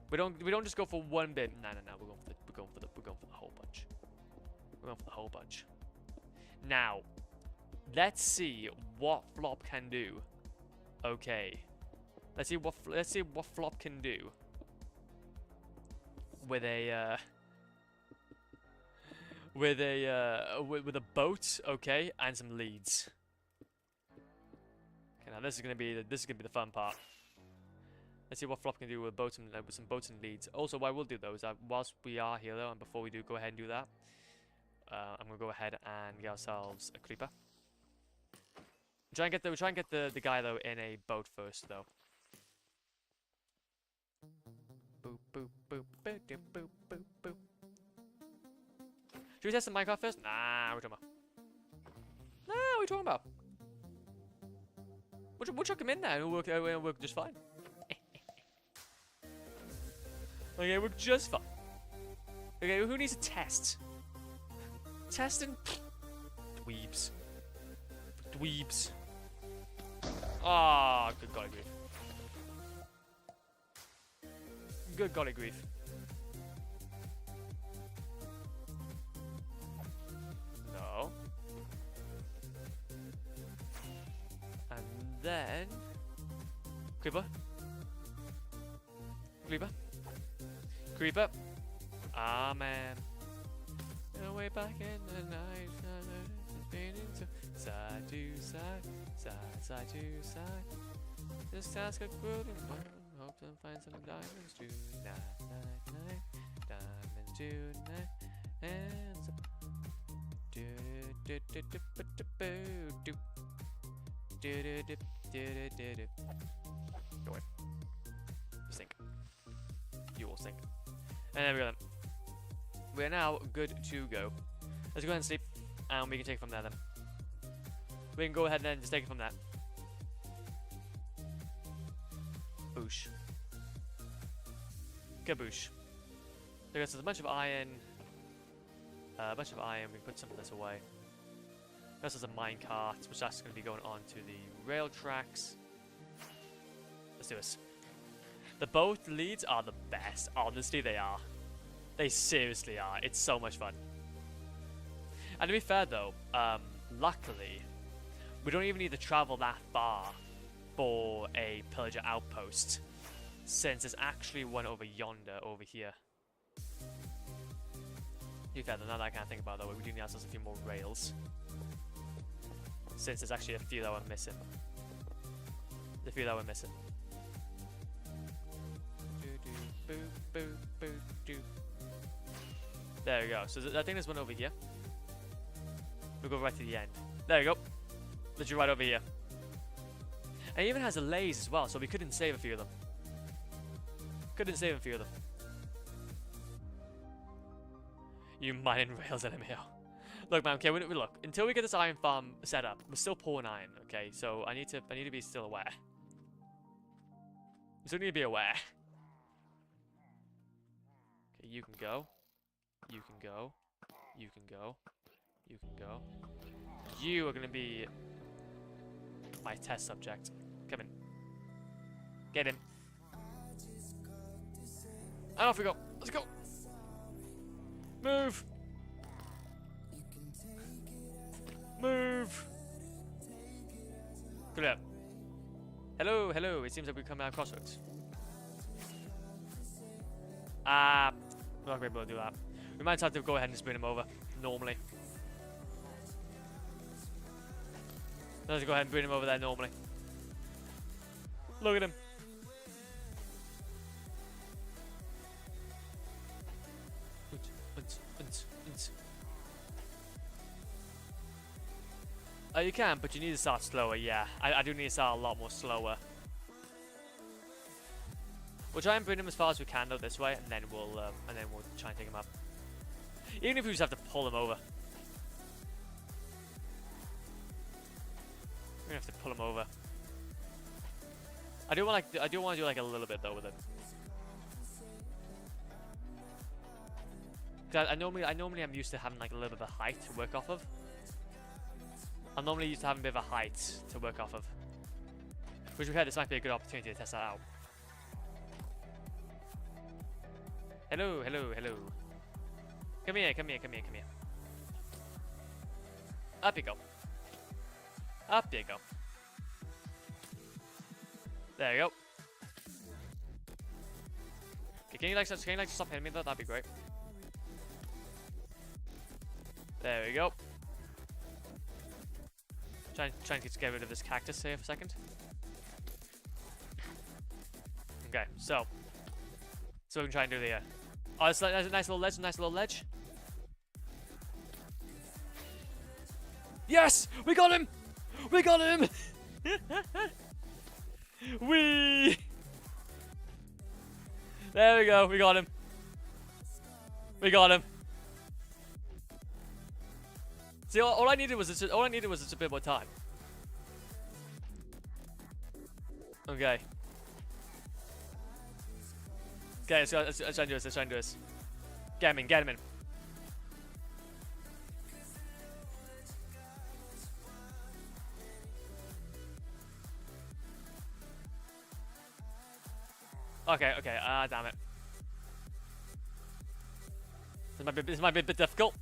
We don't just go for one bit. No. We're going for the whole bunch. We're going for the whole bunch. Now, let's see what Flop can do. Okay. Let's see what Flop can do with a with a boat, okay, and some leads. Okay, now this is gonna be the fun part. Let's see what Flop can do with with some boats and leads. Also, what I will do though is that whilst we are here though, and before we do go ahead and do that, I'm gonna go ahead and get ourselves a creeper. Try and get the guy though in a boat first though. Boop boop boop boop boop boop boop boop. Should we test the Minecraft first? Nah, we're talking about. Nah, we're talking about. We'll chuck him in there and it'll work just fine. Okay, work just fine. Okay, who needs a test? Testing? Dweebs. Dweebs. Ah, good golly grief. Good golly grief. No. And then... Creeper. Creeper. Creeper. Ah, man. Way back in the night, spinning side to side, side to side. This task of good and fun. Hope to find some diamonds tonight, diamonds tonight, and some. Do do do do do do do do do do do do. Go away. You sink. You will sink. And there we go then. We're now good to go. Let's go ahead and sleep, and we can take it from there then. We can go ahead and then just take it from there. Boosh. Kaboosh. There's a bunch of iron. We can put some of this away. This is a minecart, which that's going to be going on to the rail tracks. Let's do this. The boat leads are the best. Honestly, they are. They seriously are. It's so much fun. And to be fair though, luckily, we don't even need to travel that far for a pillager outpost, since there's actually one over yonder, over here. To be fair though, now that I can't think about it though, we do need ourselves a few more rails, since there's actually a few that we're missing. The few that we're missing. Do, do, boo, boo, boo, do. There we go. So I think there's one over here. We'll go right to the end. There we go. Literally right over here. And it even has a laze as well, so we couldn't save a few of them. Couldn't save a few of them. You mining rails LMAO. Look, man. Okay, look. Until we get this iron farm set up, we're still pouring iron. Okay, so I need to be still aware. We still need to be aware. Okay, you can go. You can go. You can go. You can go. You are going to be my test subject. Come in. Get in. And off we go. Let's go. Move. Move. Good up. Hello, hello. It seems like we've come out of crossroads. We're not going to be able to do that. We might have to go ahead and spin him over, normally. Let's go ahead and bring him over there normally. Look at him. You can, but you need to start slower, yeah. I do need to start a lot more slower. We'll try and bring him as far as we can though this way, and then we'll try and take him up. Even if we just have to pull him over. We're gonna have to pull him over. I do want to do like a little bit though with it. Cause I normally am used to having like a little bit of height to work off of. I'm normally used to having a bit of a height to work off of. Which we've had, this might be a good opportunity to test that out. Hello, hello, hello. Come here, come here, come here, come here. Up you go. Up you go. There you go. Okay, can you like stop hitting me though? That'd be great. There we go. Trying to get rid of this cactus here for a second. Okay, so we can try and do the. Oh, it's like, there's a nice little ledge. Nice little ledge. Yes, we got him. We got him. Wee. There we go. We got him. We got him. See, all I needed was just a bit more time. Okay. Okay, let's try and do this. Let's try and do this. Get him in. Get him in. Okay. Okay. Damn it. This might be a bit difficult.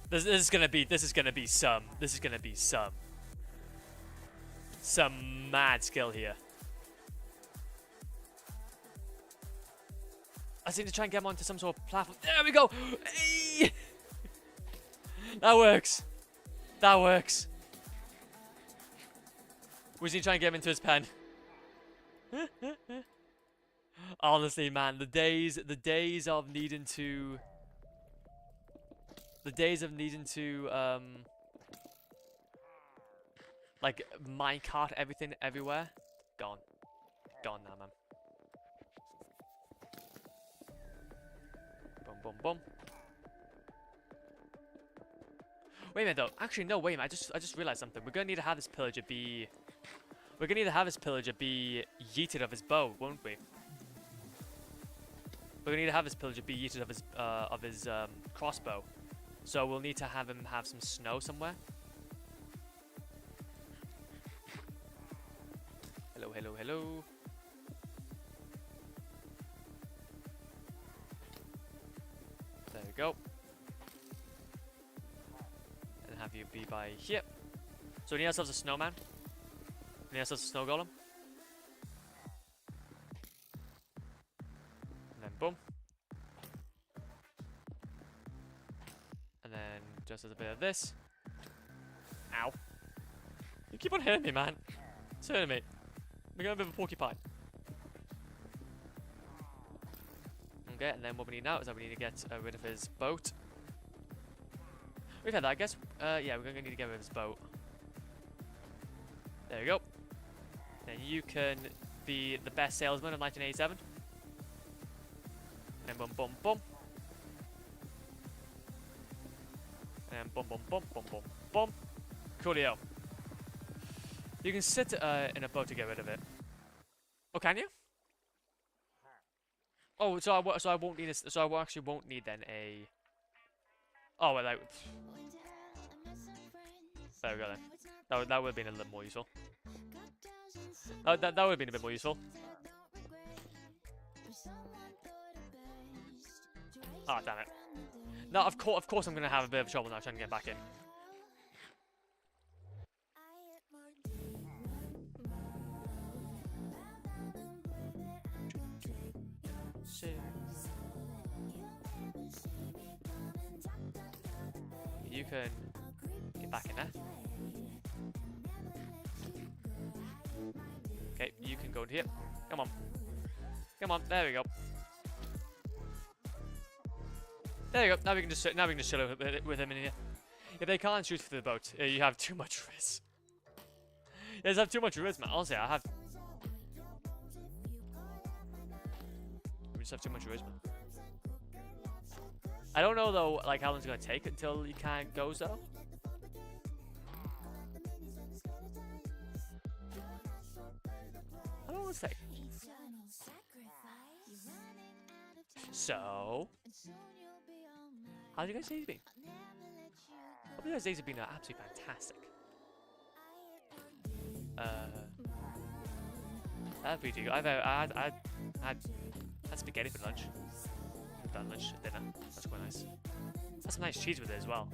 This is gonna be some mad skill here. I seem to try and get him onto some sort of platform. There we go. Hey! That works. That works. We just need to try and get him into his pen. Honestly, man, the days of needing to like minecart everything everywhere, gone now, man. Boom, boom, boom. Wait a minute, though. Actually, no. Wait a minute. I just realized something. We're gonna need to have this pillager be. We're gonna need to have this pillager be yeeted of his bow, won't we? We're gonna need to have this pillager be yeeted of his crossbow. So we'll need to have him have some snow somewhere. Hello, hello, hello. There we go. And have you be by here. So we need ourselves a snowman. We need ourselves a snow golem. And then boom. And then just as a bit of this. Ow. You keep on hitting me, man. It's hurting me. We're going a bit of a porcupine. Okay, and then what we need now is that we need to get rid of his boat. We've had that, I guess. Yeah, we're going to need to get rid of his boat. There we go. Then you can be the best salesman of 1987. And then boom, boom, boom. And then boom, boom, boom, boom, boom, boom. Coolio. You can sit in a boat to get rid of it. Oh, can you? Oh, so I won't need this. So I actually won't need then a. Oh, well, like. There we go then. That would have been a little more useful. That would have been a bit more useful. Oh, damn it. No, of course I'm gonna have a bit of trouble now trying to get back in. You can get back in there. Okay, you can go in here. Come on. Come on, there we go. There you go. Now we can just chill with him in here. If they can't shoot through the boat, you have too much risk. You guys have too much risk, man. Honestly, I have. We just have too much risk, man. I don't know though, like how long it's gonna take until he can't go though. How long will it take? So, how's your guys' days been? Hope you guys' days have been absolutely fantastic. That'd be good. I had spaghetti for lunch. I've done lunch, dinner. That's quite nice. That's some nice cheese with it as well.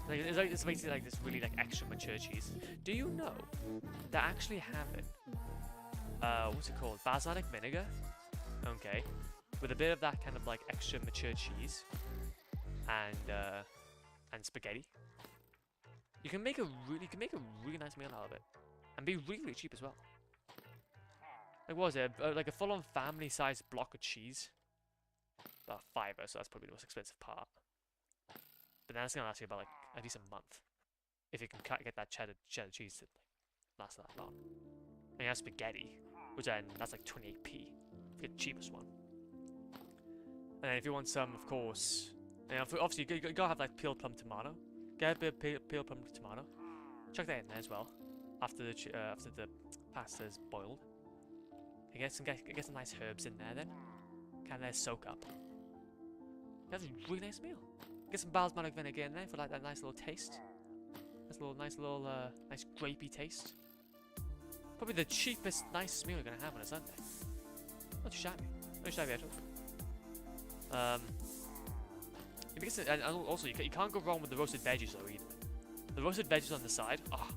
Like, it's basically like this really like extra mature cheese. Do you know they're actually having what's it called? Balsamic vinegar. Okay, with a bit of that kind of like extra mature cheese and spaghetti. you can make a really nice meal out of it, and be really cheap as well. Like, what was it? Like a full-on family-sized block of cheese. About £5, so that's probably the most expensive part. But then it's gonna last you about like at least a month, if you can get that cheddar cheese to like, last that long. And you have spaghetti, which then that's like 28p. You get the cheapest one. And then if you want some, of course, and obviously you gotta have like peeled plum tomato. Get a bit of peeled plum tomato. Chuck that in there as well. After the pasta's boiled. You get some nice herbs in there then. Kind of soak up. That's a really nice meal. Get some balsamic vinegar in there for like that nice little taste. Nice grapey taste. Probably the cheapest, nicest meal you're gonna have on a Sunday. Not too shabby. Not too shabby at all. And also you can't go wrong with the roasted veggies though either. The roasted veggies on the side, oh,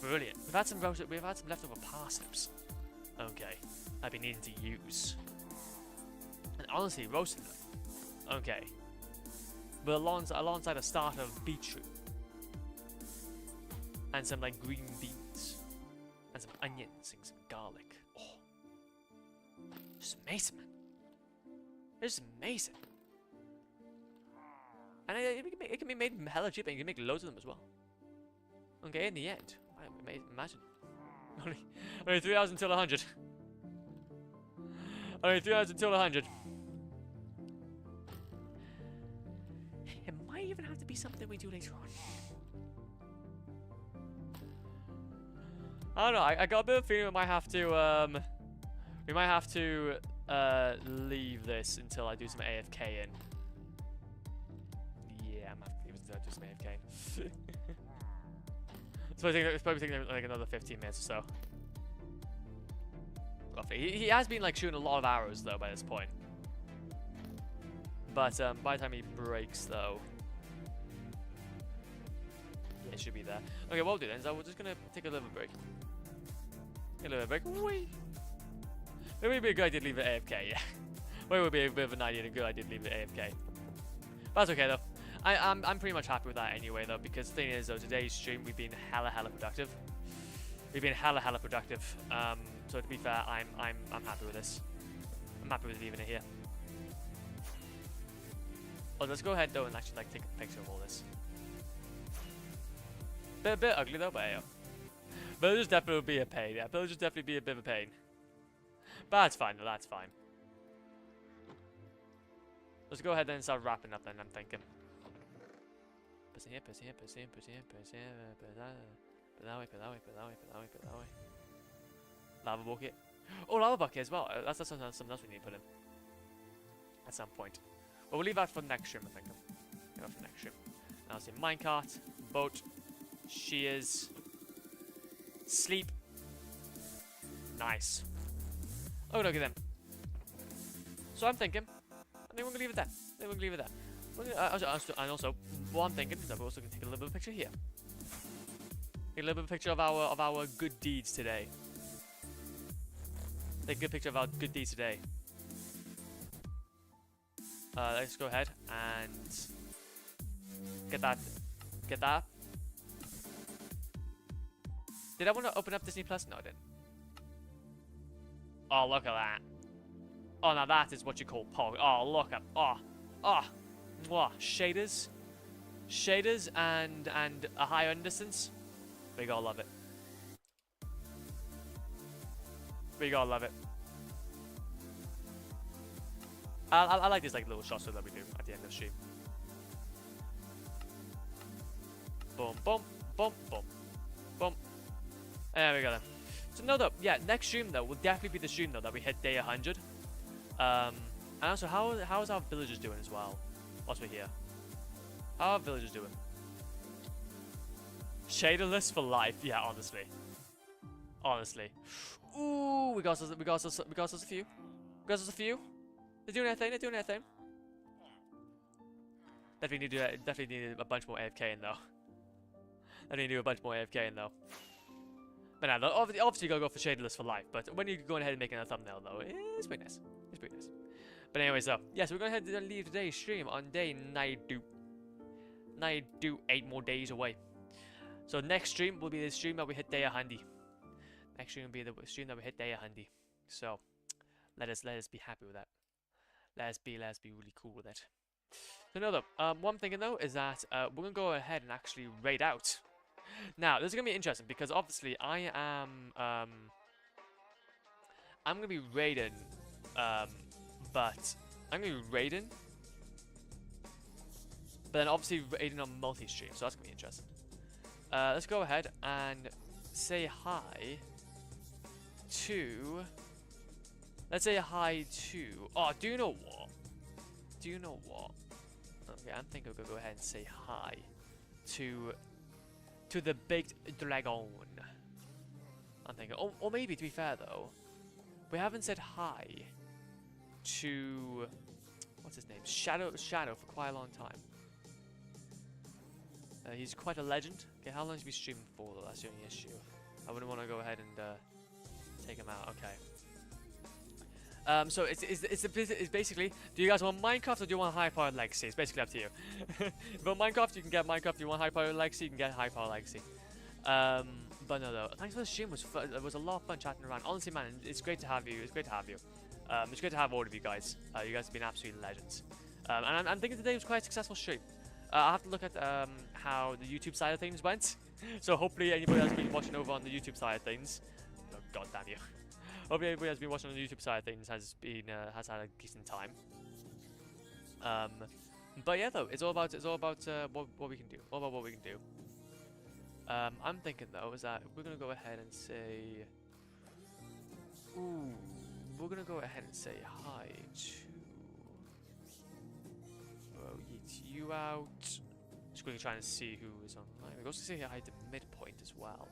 brilliant. We've had some leftover parsnips. Okay, I've been needing to use. And honestly, roasting them. Okay. But alongside a start of beetroot. And some like green beans. And some onions and some garlic. Oh. Just amazing, man. It's just amazing. And it can be made hella cheap, and you can make loads of them as well. Okay, in the end. Imagine. Only 3 hours until 100. Only 3 hours until 100. It might even have to be something we do later on. I don't know, I got a bit of a feeling we might have to, leave this until I do some AFK in. Yeah, I'm gonna have to leave it until I do some AFK. It's probably taking like another 15 minutes or so. Roughly. He has been like shooting a lot of arrows though by this point. But by the time he breaks though, yeah, it should be there. Okay, what we'll do then is we're just gonna take a little break. A little break. Wait. It would be a good idea to leave it AFK, yeah. Well, it would be a bit of an idea and a good idea to leave it AFK. But that's okay though. I'm pretty much happy with that anyway though, because the thing is though, today's stream we've been hella productive. We've been hella productive. So to be fair, I'm happy with this. I'm happy with leaving it here. Oh, let's go ahead though and actually like take a picture of all this. Bit ugly though, but yeah. Villagers definitely would be a pain. Yeah, villagers definitely be a bit of a pain. But that's fine though, that's fine. Let's go ahead then and start wrapping up then, I'm thinking. Put that way. Lava bucket. Oh, lava bucket as well. That's something else we need to put in. At some point. But we'll leave that for the next stream, I think. Leave that for the next stream. Now see minecart, boat, shears, sleep. Nice. Oh, look at them. So I'm thinking, I think we're gonna leave it there. And also, what I'm thinking is that we're also gonna take a little bit of a picture here. Take a little bit of a picture of our good deeds today. Take a good picture of our good deeds today. Let's go ahead and get that. Did I want to open up Disney Plus? No, I didn't. Oh, look at that. Oh, now that is what you call Pog. Oh, look at. Mwah. Shaders and a high end distance. We gotta love it. I like these like little shots that we do at the end of the stream. Boom, boom, boom, boom, boom. There we go then. So no, though, yeah, next stream though will definitely be the stream though that we hit day 100. And also, how is our villagers doing as well? Whilst we're here, how are villagers doing? Shaderless for life, yeah. Honestly. Ooh, we got us a few. They're doing their thing. Definitely need a bunch more AFK in though. But now, obviously you gotta go for shaderless for life. But when you're going ahead and making a thumbnail though, it's pretty nice. But anyways, so yes, we're going ahead and leave today's stream on day 92. 8 more days away. So next stream will be the stream that we hit Daya Handy. Next stream will be the stream that we hit Daya Handy. So let us be happy with that. Let's be really cool with it. So no, though, one thing though is that we're gonna go ahead and actually raid out. Now this is gonna be interesting because obviously I am I'm gonna be raiding, but I'm gonna be raiding, but then obviously raiding on multi-stream, so that's gonna be interesting. Let's go ahead and say hi to. Let's say hi to. Oh, do you know what? Do you know what? Okay, I'm thinking we're gonna go ahead and say hi to the baked dragon. I'm thinking, or maybe to be fair though, we haven't said hi to what's his name, Shadow for quite a long time. He's quite a legend. Okay, how long has he been streaming for though? That's the only issue. I wouldn't want to go ahead and take him out. Okay. So it's basically, do you guys want Minecraft or do you want high-powered legacy? It's basically up to you. If you want Minecraft, you can get Minecraft. If you want high-powered legacy, you can get high-powered legacy. But no, though. Thanks for the stream. It was a lot of fun chatting around. Honestly, man, it's great to have you. It's great to have you. It's great to have all of you guys. You guys have been absolute legends. And I'm thinking today was quite a successful stream. I have to look at how the YouTube side of things went. So hopefully anybody that's been watching over on the YouTube side of things, oh, god damn you. Hopefully everybody that's been watching on the YouTube side of things has had a decent time. But yeah, though, it's all about what we can do. All about what we can do. I'm thinking though is that we're gonna go ahead and say, we're gonna go ahead and say hi to. Oh, yeet you out. Just quickly trying to see who is online. We're also say hi to Midpoint as well.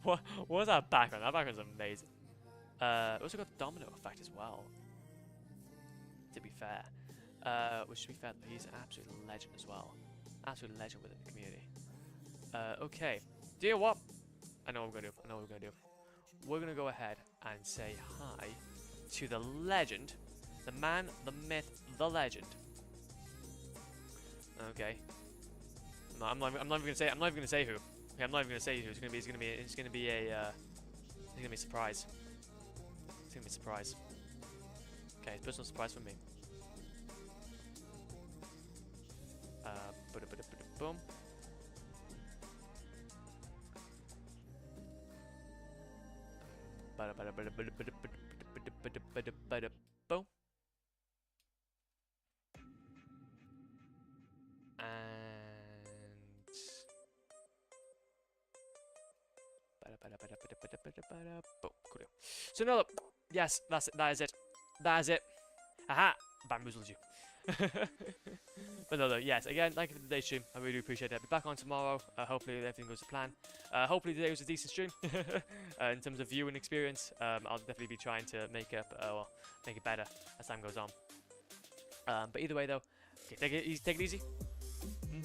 What was that background? That background's amazing. Also got the domino effect as well. To be fair, which to be fair, he's an absolute legend as well. Absolute legend within the community. Okay. Do you know what? I know what we're gonna do. I know what we're gonna do. We're gonna go ahead and say hi to the legend, the man, the myth, the legend. Okay. No, I'm not even gonna say. I'm not even gonna say who. Okay, I'm not even gonna say who. It's gonna be a surprise. It's gonna be a surprise. It's gonna be a surprise. Okay, it's a personal surprise for me. Boom. Boom. Boom. Cool. So no, look. Yes, that's it. That is it. That is it. Aha! Bamboozled you. But no, yes. Again, thank you for today's stream. I really do appreciate it. I'll be back on tomorrow. Hopefully everything goes to plan. Hopefully today was a decent stream in terms of viewing experience. I'll definitely be trying to make it better as time goes on. But either way, though, okay, take it easy.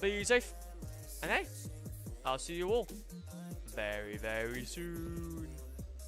Be safe. And hey, I'll see you all very, very soon.